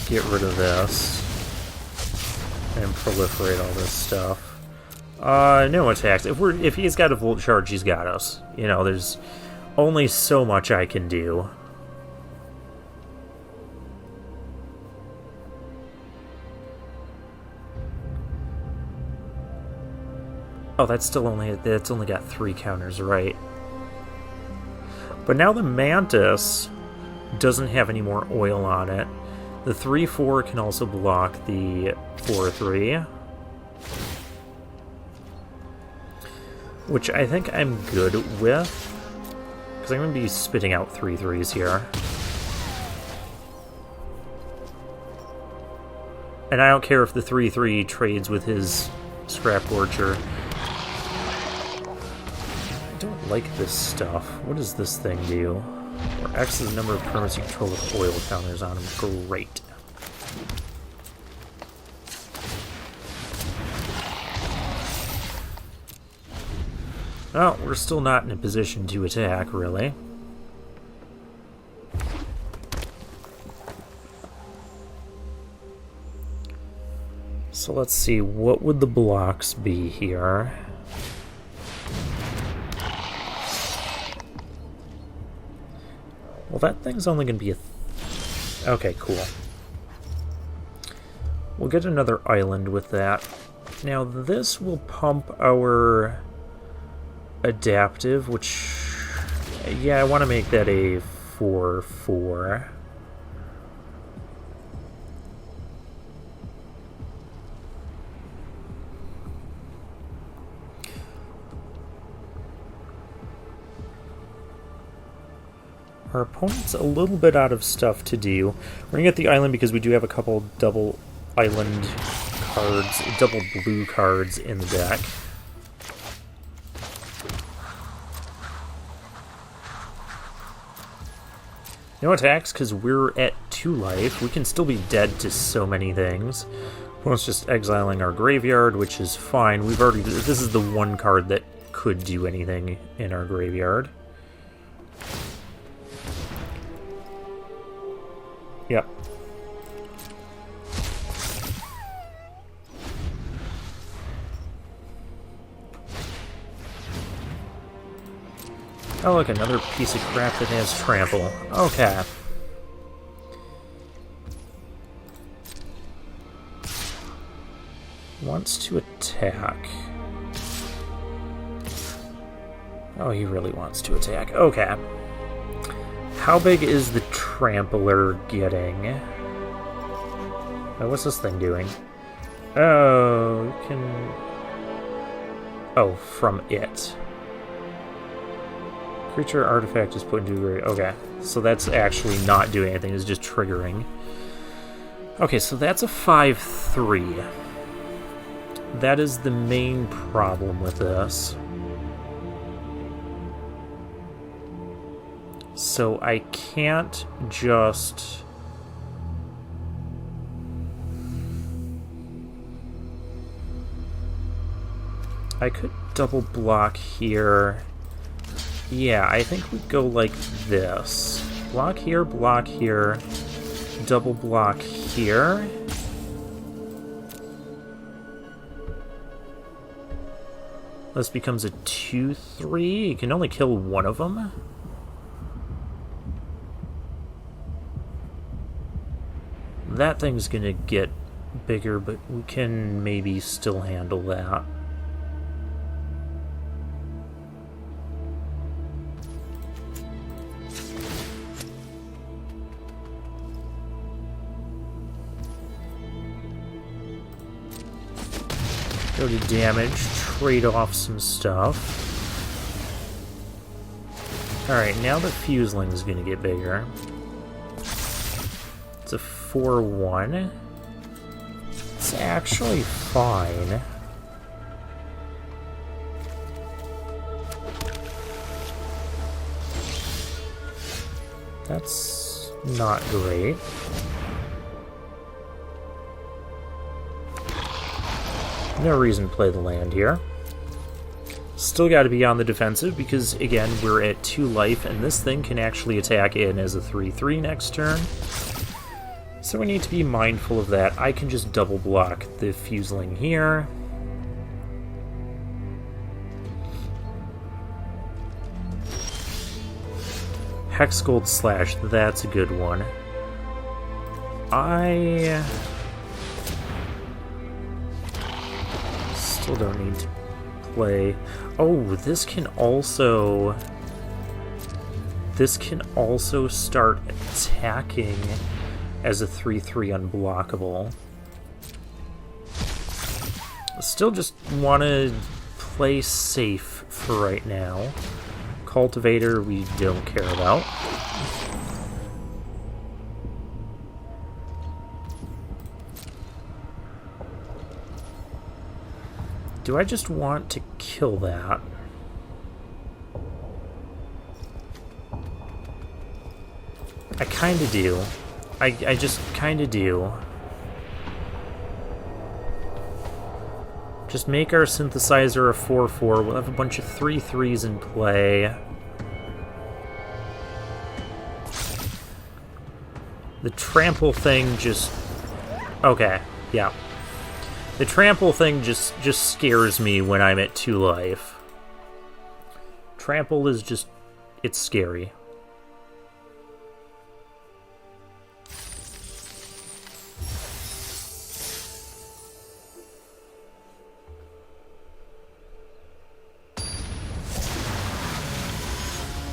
get rid of this and proliferate all this stuff. No attacks. If he's got a Volt Charge, he's got us. You know, there's only so much I can do. Oh, that's only got 3 counters, right? But now the Mantis doesn't have any more oil on it. The 3/4 can also block the 4/3, which I think I'm good with, because I'm going to be spitting out 3/3s here. And I don't care if the 3/3 trades with his Scrap Gorger. I don't like this stuff. What does this thing do? Where X is the number of permits you control with oil counters on them. Great. Oh, we're still not in a position to attack, really. So let's see, what would the blocks be here? Well, that thing's only going to be a... Okay, cool. We'll get another island with that. Now, this will pump our adaptive, which... Yeah, I want to make that a 4/4. Our opponent's a little bit out of stuff to do. We're going to get the island because we do have a couple double island cards, double blue cards in the deck. No attacks because we're at 2 life. We can still be dead to so many things. Opponent's just exiling our graveyard, which is fine. We've already... This is the one card that could do anything in our graveyard. Yep. Oh, look, another piece of crap that has trample. Okay. Wants to attack. Oh, he really wants to attack. Okay. How big is the trampler getting? Oh, what's this thing doing? Oh, you can... Oh, from it. Creature artifact is put into a grave. Okay, so that's actually not doing anything, it's just triggering. Okay, so that's a 5/3. That is the main problem with this. So I can't just... I could double block here. Yeah, I think we'd go like this. Block here, double block here. This becomes a 2/3. You can only kill one of them. That thing's gonna get bigger, but we can maybe still handle that. Go to damage, trade off some stuff. Alright, now the Fuseling is gonna get bigger. It's a 4/1. It's actually fine. That's not great. No reason to play the land here. Still got to be on the defensive because, again, we're at 2 life, and this thing can actually attack in as a 3/3 next turn. So we need to be mindful of that. I can just double block the Fuseling here. Hexgold Slash, that's a good one. I still don't need to play... Oh, this can also start attacking as a 3/3 unblockable. Still just want to play safe for right now. Cultivator we don't care about. Do I just want to kill that? I kinda do. I just kinda do. Just make our synthesizer a 4/4. We'll have a bunch of 3/3s in play. The trample thing just... Okay, yeah. The trample thing just scares me when I'm at 2 life. Trample is just... it's scary.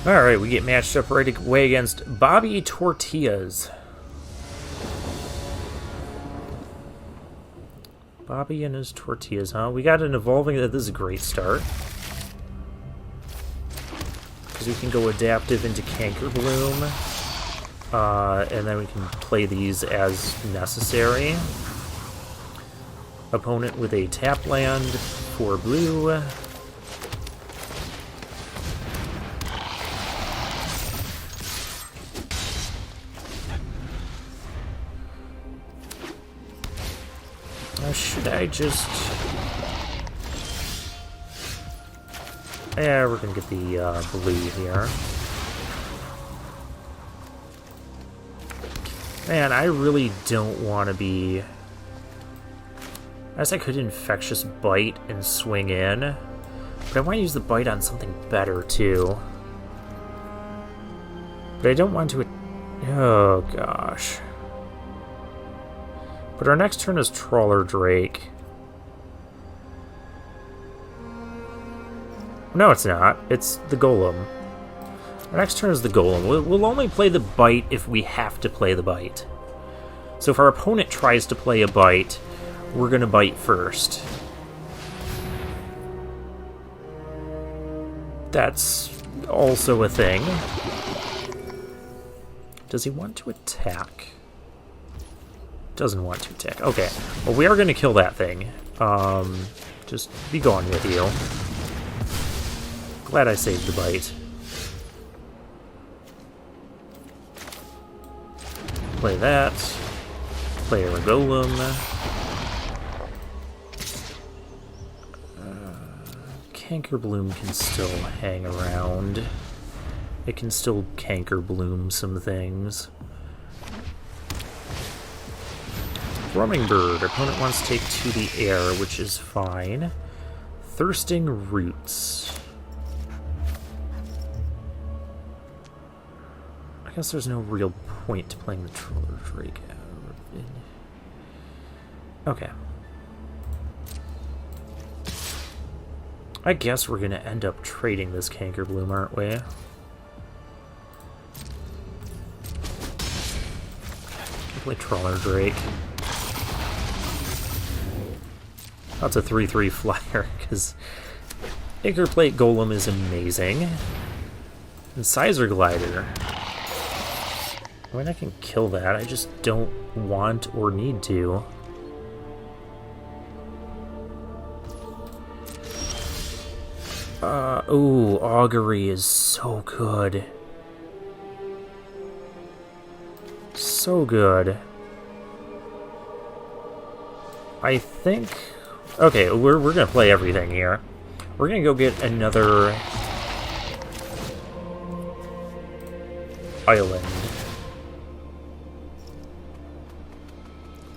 Alright, we get matched up right away against Bobby Tortillas. Bobby and his tortillas, huh? We got an evolving... This is a great start. Because we can go adaptive into Canker Bloom. And then we can play these as necessary. Opponent with a tap land for blue. Should I just... Yeah, we're gonna get the blue here. Man, I really don't want to be... I guess I could Infectious Bite and swing in, but I want to use the Bite on something better, too. But I don't want to... Oh, gosh. But our next turn is Trawler Drake. No, it's not. It's the Golem. Our next turn is the Golem. We'll only play the Bite if we have to play the Bite. So if our opponent tries to play a Bite, we're going to Bite first. That's also a thing. Does he want to attack? Doesn't want to attack. Okay. Well, we are going to kill that thing. Just be gone with you. Glad I saved the Bite. Play that. Play our Golem. Canker Bloom can still hang around. It can still Canker Bloom some things. Roaming Bird. Opponent wants to take to the air, which is fine. Thirsting Roots. I guess there's no real point to playing the Trawler Drake. Okay. I guess we're gonna end up trading this Canker Bloom, aren't we? Play Trawler Drake. That's a 3/3 flyer, because Acreplate Golem is amazing. And Sizer Glider. I mean, I can kill that, I just don't want or need to. Ooh, Augury is so good. So good. I think... Okay, we're gonna play everything here. We're gonna go get another island.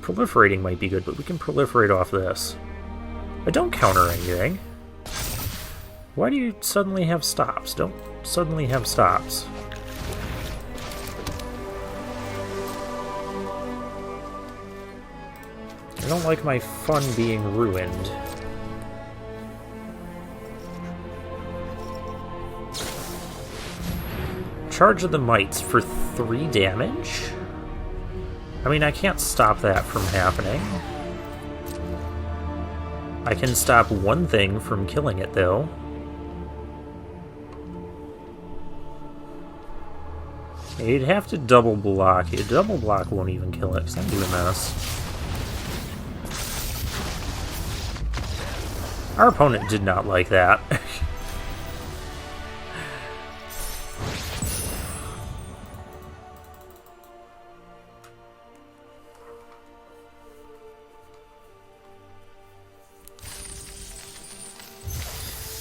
Proliferating might be good, but we can proliferate off this. But don't counter anything. Why do you suddenly have stops? Don't suddenly have stops. I don't like my fun being ruined. Charge of the Mites for 3 damage? I mean, I can't stop that from happening. I can stop one thing from killing it, though. You'd have to double block. A double block won't even kill it, because I'm doing this. Our opponent did not like that.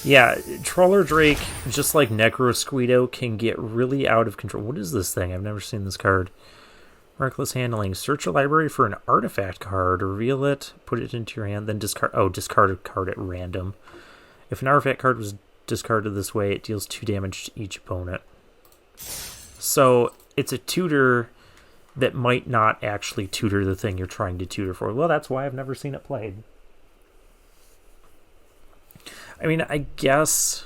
Yeah, Troller Drake, just like Necrosquito, can get really out of control. What is this thing? I've never seen this card. Reckless Handling. Search a library for an artifact card, reveal it, put it into your hand, then discard... Oh, discard a card at random. If an artifact card was discarded this way, it deals 2 damage to each opponent. So, it's a tutor that might not actually tutor the thing you're trying to tutor for. Well, that's why I've never seen it played. I mean, I guess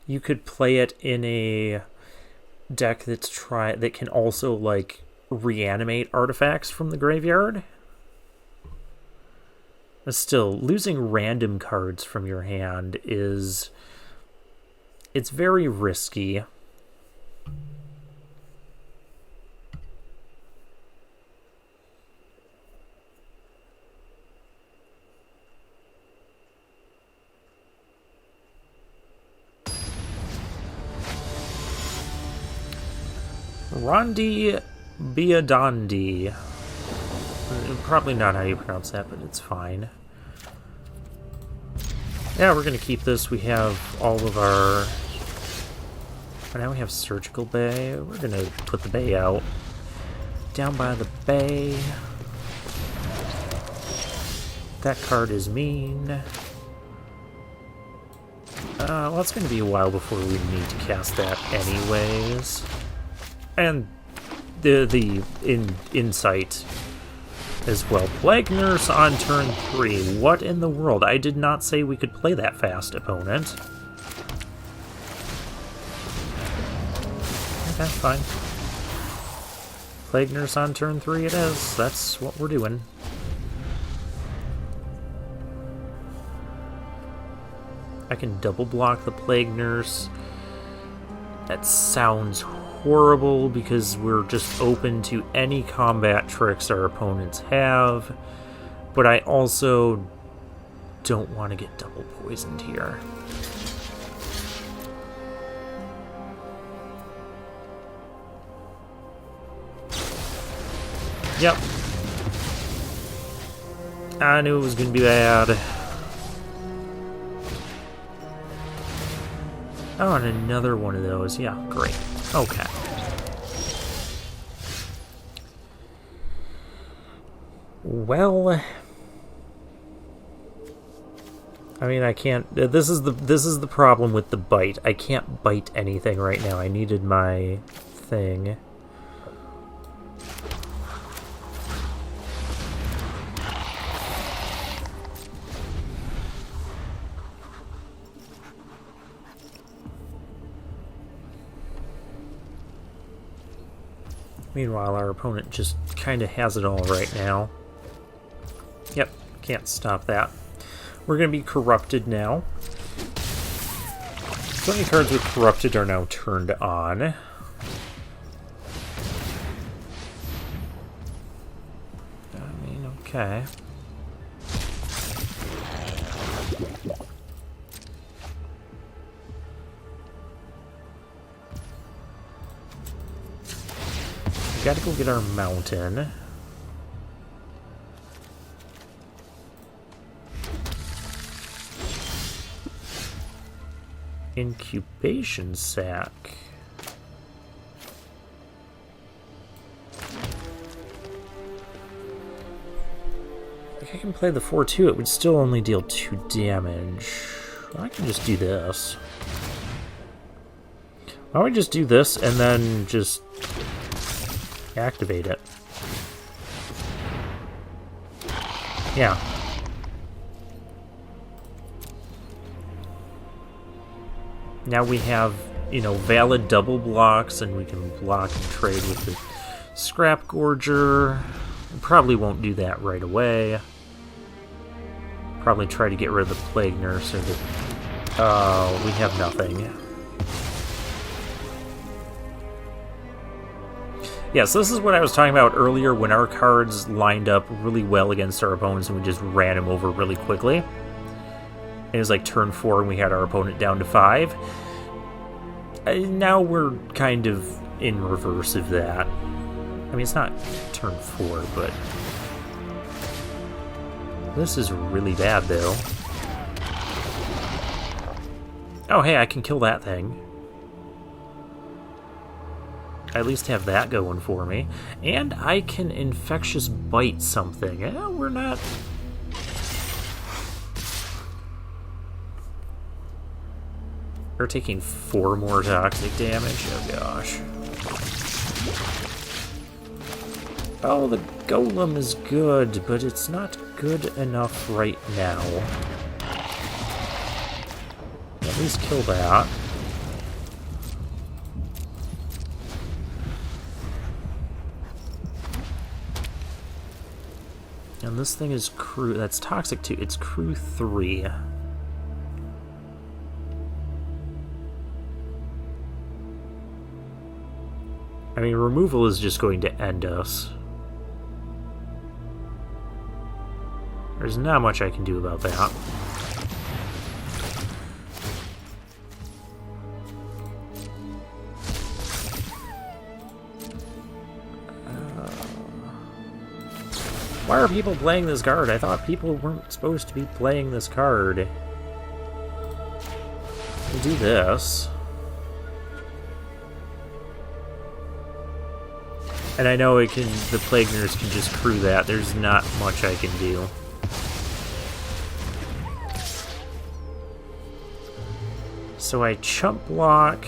you could play it in a deck that can also, like, reanimate artifacts from the graveyard. But still, losing random cards from your hand it's very risky. Rondi Biadondi. Probably not how you pronounce that, but it's fine. Yeah, we're going to keep this. We have all of our... Oh, now we have Surgical Bay. We're going to put the bay out. Down by the bay. That card is mean. Well, it's going to be a while before we need to cast that anyways. And the insight as well. Plague Nurse on turn 3. What in the world? I did not say we could play that fast, opponent. Okay, fine. Plague Nurse on turn 3 it is. That's what we're doing. I can double block the Plague Nurse. That sounds horrible because we're just open to any combat tricks our opponents have, but I also don't want to get double poisoned here. Yep. I knew it was going to be bad. Oh, and another one of those. Yeah, great. Okay. Well, I mean, I can't. This is the problem with the bite. I can't bite anything right now. I needed my thing. Meanwhile, our opponent just kind of has it all right now. Yep, can't stop that. We're going to be Corrupted now. So many cards with Corrupted are now turned on. I mean, okay. Gotta go get our mountain. Incubation sac. I can play the 4-2. It would still only deal 2 damage. Well, I can just do this. Why don't we just do this and then just activate it? Yeah. Now we have you know, valid double blocks, and we can block and trade with the Scrap Gorger. Probably won't do that right away. Probably try to get rid of the Plague Nurse, or the... Oh, we have nothing. Yeah, so this is what I was talking about earlier, when our cards lined up really well against our opponents and we just ran him over really quickly. It was like turn 4 and we had our opponent down to 5. Now we're kind of in reverse of that. I mean, it's not turn 4, but... This is really bad, though. Oh, hey, I can kill that thing. I at least have that going for me. And I can Infectious Bite something. We're not... We're taking 4 more toxic damage? Oh, gosh. Oh, the Golem is good, but it's not good enough right now. At least kill that. And this thing is crew... That's toxic too. It's crew 3. I mean, removal is just going to end us. There's not much I can do about that. Why are people playing this card? I thought people weren't supposed to be playing this card. We'll do this. And I know it can. The Plague Nurse can just crew that. There's not much I can do. So I chump block.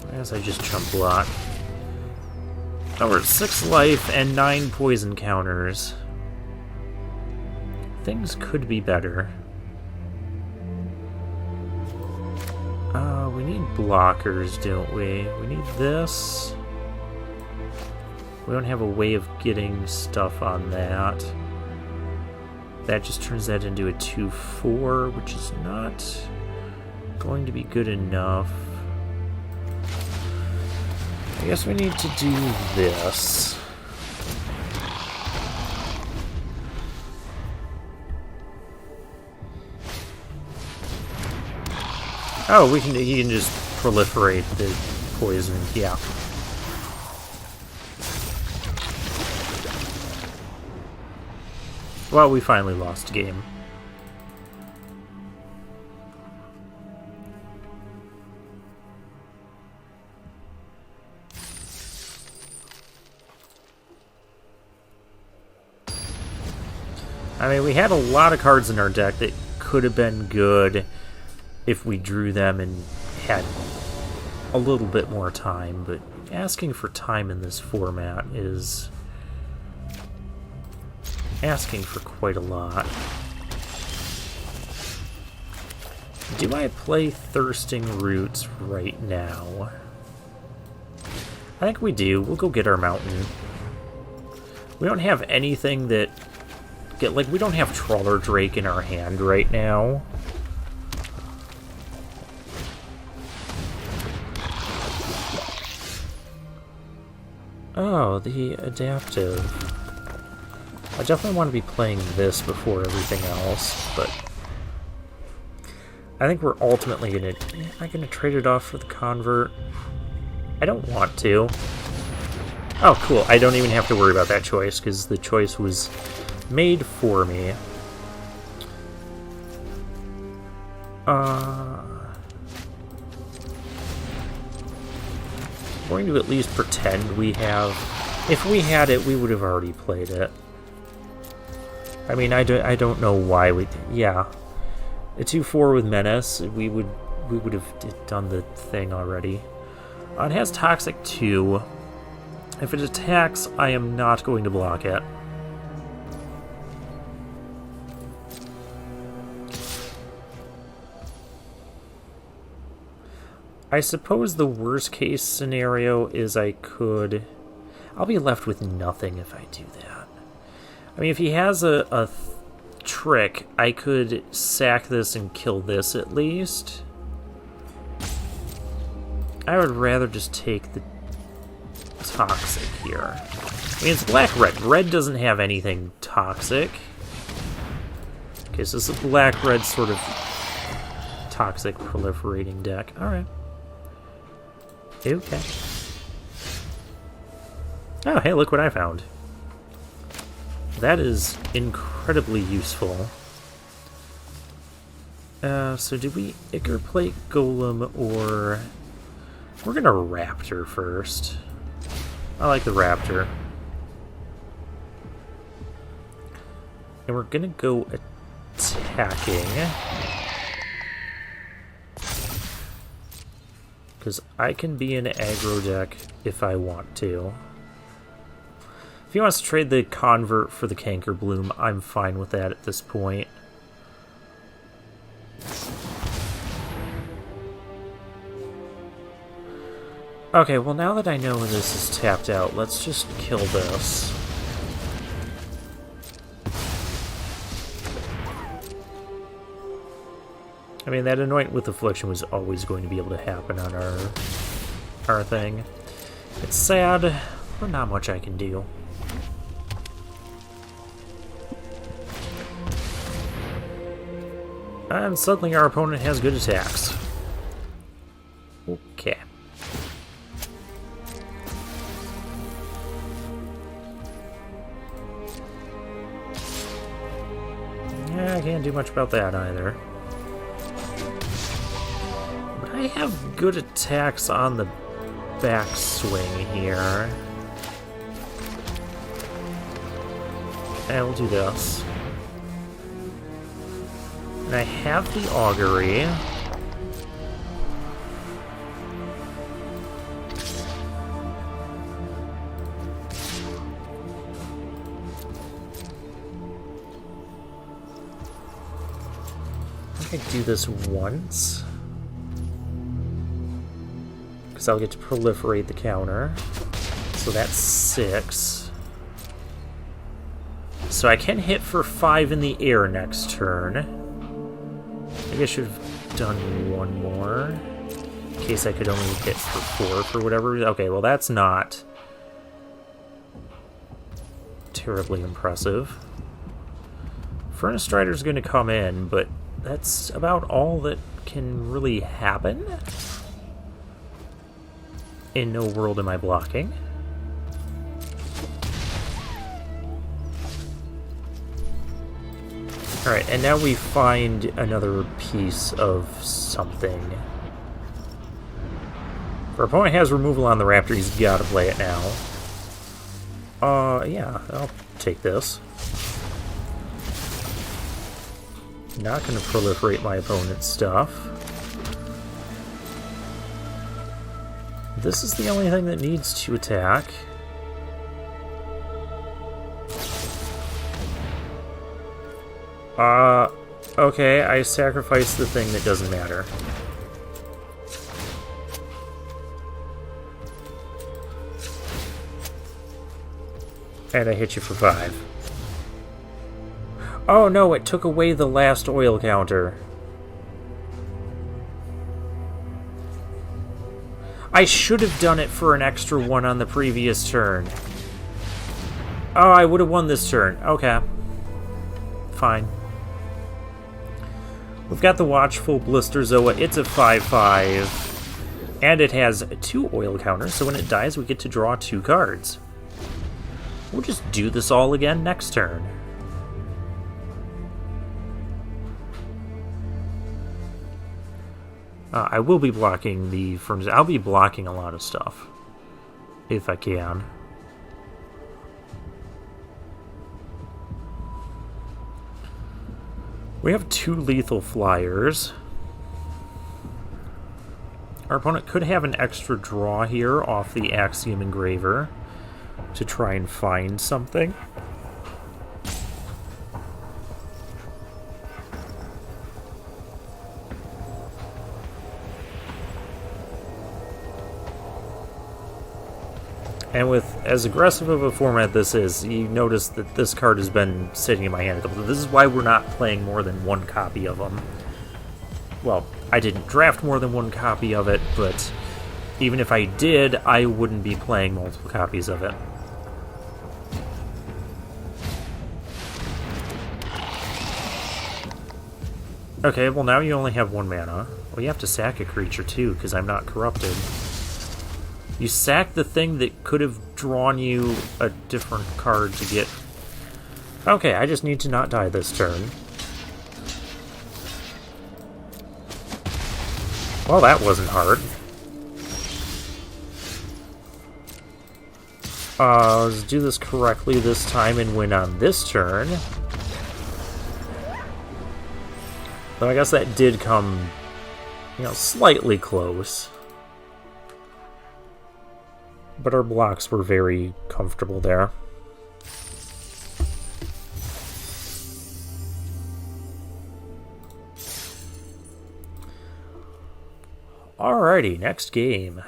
I guess I just chump block. Oh, we're at 6 life and 9 poison counters. Things could be better. We need blockers, don't we? We need this. We don't have a way of getting stuff on that. That just turns that into a 2/4, which is not going to be good enough. I guess we need to do this. Oh, he can just proliferate the poison, yeah. Well, we finally lost a game. I mean, we had a lot of cards in our deck that could have been good if we drew them and had a little bit more time, but asking for time in this format is asking for quite a lot. Do I play Thirsting Roots right now? I think we do. We'll go get our mountain. We don't have anything that... we don't have Trawler Drake in our hand right now. Oh, the adaptive. I definitely want to be playing this before everything else, but I think we're ultimately gonna... Am I gonna trade it off for the Convert? I don't want to. Oh, cool. I don't even have to worry about that choice, because the choice was made for me. Going to at least pretend we have... If we had it, we would have already played it. I mean, I don't know why we... Yeah. A 2/4 with Menace, we would have done the thing already. It has Toxic 2. If it attacks, I am not going to block it. I suppose the worst case scenario is I'll be left with nothing if I do that. I mean, if he has a trick, I could sack this and kill this at least. I would rather just take the toxic here. I mean, it's black-red. Red doesn't have anything toxic. Okay, so it's a black-red sort of toxic proliferating deck. Alright. Okay. Oh, hey, look what I found. That is incredibly useful. So do we Ichor Plate Golem or... We're gonna Raptor first. I like the Raptor. And we're gonna go attacking. Because I can be an aggro deck if I want to. If he wants to trade the Convert for the Canker Bloom, I'm fine with that at this point. Okay, well now that I know this is tapped out, let's just kill this. I mean, that Anoint with Affliction was always going to be able to happen on our thing. It's sad, but not much I can do. And suddenly our opponent has good attacks. Okay. Yeah, I can't do much about that either. But I have good attacks on the backswing here. And we'll do this. And I have the Augury. I can do this once. Because I'll get to proliferate the counter. So that's 6. So I can hit for 5 in the air next turn. Maybe I should have done one more. In case I could only hit for 4 for whatever reason. Okay, well that's not terribly impressive. Furnace Strider's going to come in, but that's about all that can really happen. In no world am I blocking. Alright, and now we find another piece of something. If our opponent has removal on the Raptor, he's gotta play it now. Yeah, I'll take this. Not gonna proliferate my opponent's stuff. This is the only thing that needs to attack. Okay, I sacrifice the thing that doesn't matter. And I hit you for 5. Oh no, it took away the last oil counter. I should have done it for an extra 1 on the previous turn. Oh, I would have won this turn. Okay. Fine. We've got the Watchful Blister Zoa. It's a 5/5. And it has 2 oil counters, so when it dies, we get to draw 2 cards. We'll just do this all again next turn. I will be blocking the Furnace. I'll be blocking a lot of stuff. If I can. We have 2 lethal flyers. Our opponent could have an extra draw here off the Axiom Engraver to try and find something. And with as aggressive of a format this is, you notice that this card has been sitting in my hand a couple. This is why we're not playing more than one copy of them. Well, I didn't draft more than one copy of it, but even if I did, I wouldn't be playing multiple copies of it. Okay, well now you only have 1 mana. Well, you have to sack a creature too, because I'm not corrupted. You sack the thing that could have drawn you a different card to get... Okay, I just need to not die this turn. Well, that wasn't hard. Let's do this correctly this time and win on this turn. But I guess that did come, you know, slightly close. But our blocks were very comfortable there. Alrighty, next game.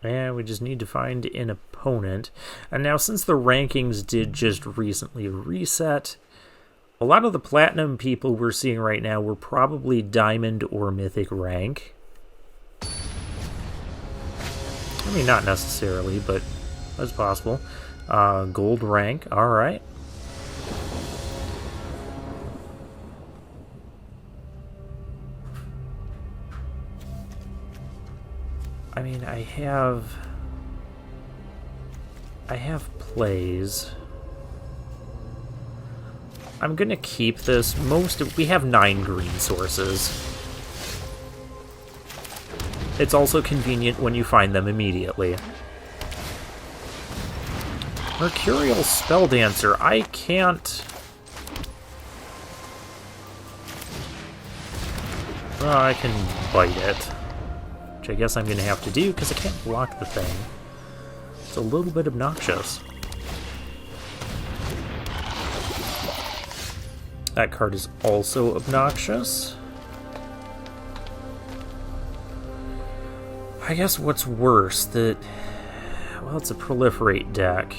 And we just need to find an opponent. And now, since the rankings did just recently reset, a lot of the platinum people we're seeing right now were probably diamond or mythic rank. I mean, not necessarily, but that's possible. Gold rank, alright. I mean, I have plays. I'm gonna keep this. We have 9 green sources. It's also convenient when you find them immediately. Mercurial Spelldancer. I can't... Well, I can bite it. Which I guess I'm going to have to do, because I can't block the thing. It's a little bit obnoxious. That card is also obnoxious. I guess what's worse, that... Well, it's a proliferate deck.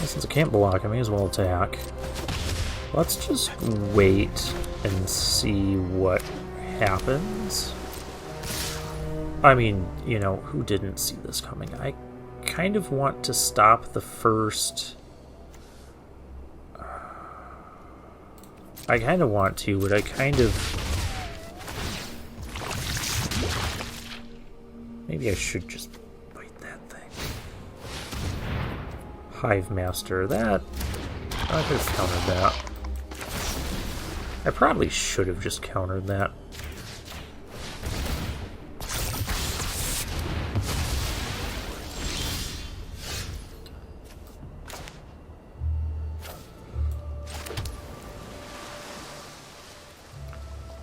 Since I can't block, I may as well attack. Let's just wait and see what happens. I mean, you know, who didn't see this coming? I kind of want to stop the first... I kind of want to, but I kind of... Maybe I should just bite that thing. Hive Master, that... I could have countered that. I probably should have just countered that.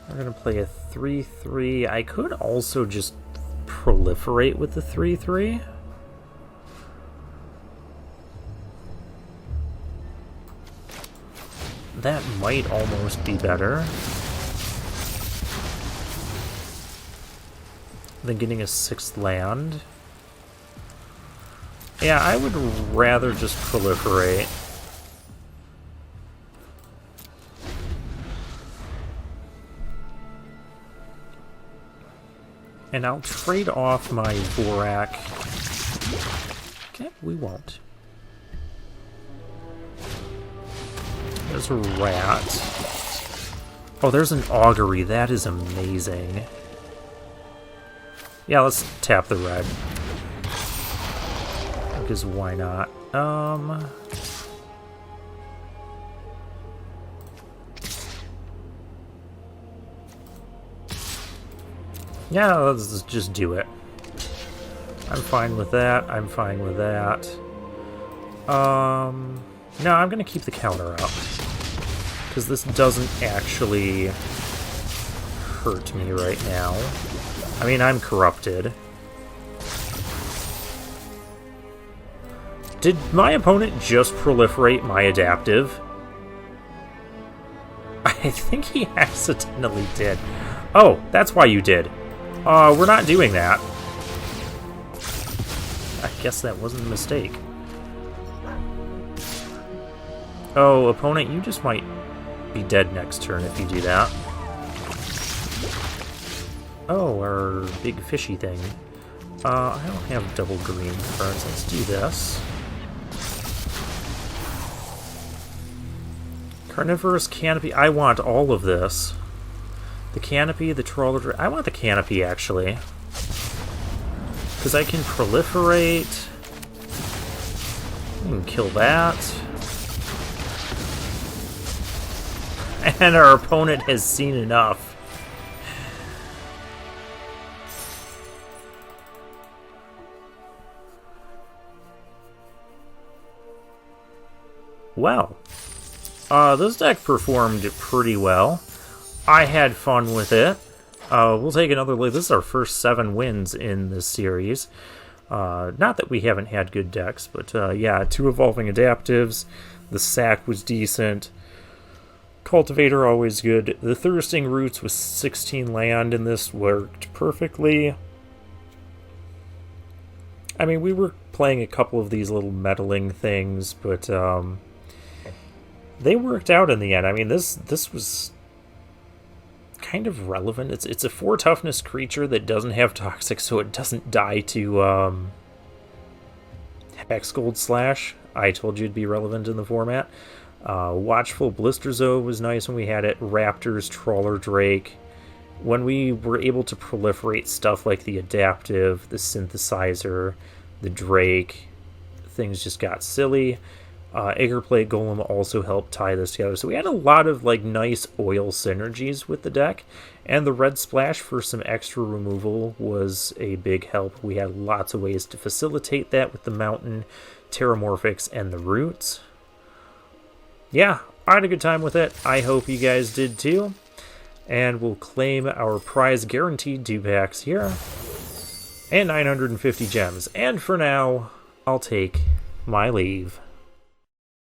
I'm going to play a 3/3. I could also just proliferate with the 3/3. That might almost be better than getting a 6th land. Yeah, I would rather just proliferate. And I'll trade off my Vorak. Okay, we won't. There's a rat. Oh, there's an augury. That is amazing. Yeah, let's tap the red. Because why not? Yeah, let's just do it. I'm fine with that. I'm fine with that. No, I'm gonna keep the counter up. Because this doesn't actually hurt me right now. I mean, I'm corrupted. Did my opponent just proliferate my adaptive? I think he accidentally did. Oh, that's why you did. We're not doing that. I guess that wasn't a mistake. Oh, opponent, you just might be dead next turn if you do that. Oh, our big fishy thing. I don't have double green cards. Let's do this. Carnivorous Canopy. I want all of this. The Canopy, the Trawler... I want the Canopy, actually. Because I can proliferate. I can kill that. And our opponent has seen enough. Well, this deck performed pretty well. I had fun with it. We'll take another look. This is our first 7 wins in this series. Not that we haven't had good decks, but yeah, 2 evolving adaptives. The sack was decent. Cultivator always good. The Thirsting Roots with 16 land in this worked perfectly. I mean, we were playing a couple of these little meddling things, but they worked out in the end. I mean, this was kind of relevant. It's a 4 toughness creature that doesn't have toxic, so it doesn't die to Hexgold Slash. I told you it'd be relevant in the format. Watchful Blisterzove was nice when we had it. Raptors, Trawler Drake. When we were able to proliferate stuff like the Adaptive, the Synthesizer, the Drake, things just got silly. Acreplate Golem also helped tie this together. So we had a lot of like nice oil synergies with the deck. And the Red Splash for some extra removal was a big help. We had lots of ways to facilitate that with the Mountain, Terramorphics, and the Roots. Yeah, I had a good time with it. I hope you guys did too. And we'll claim our prize guaranteed 2 packs here. And 950 gems. And for now, I'll take my leave.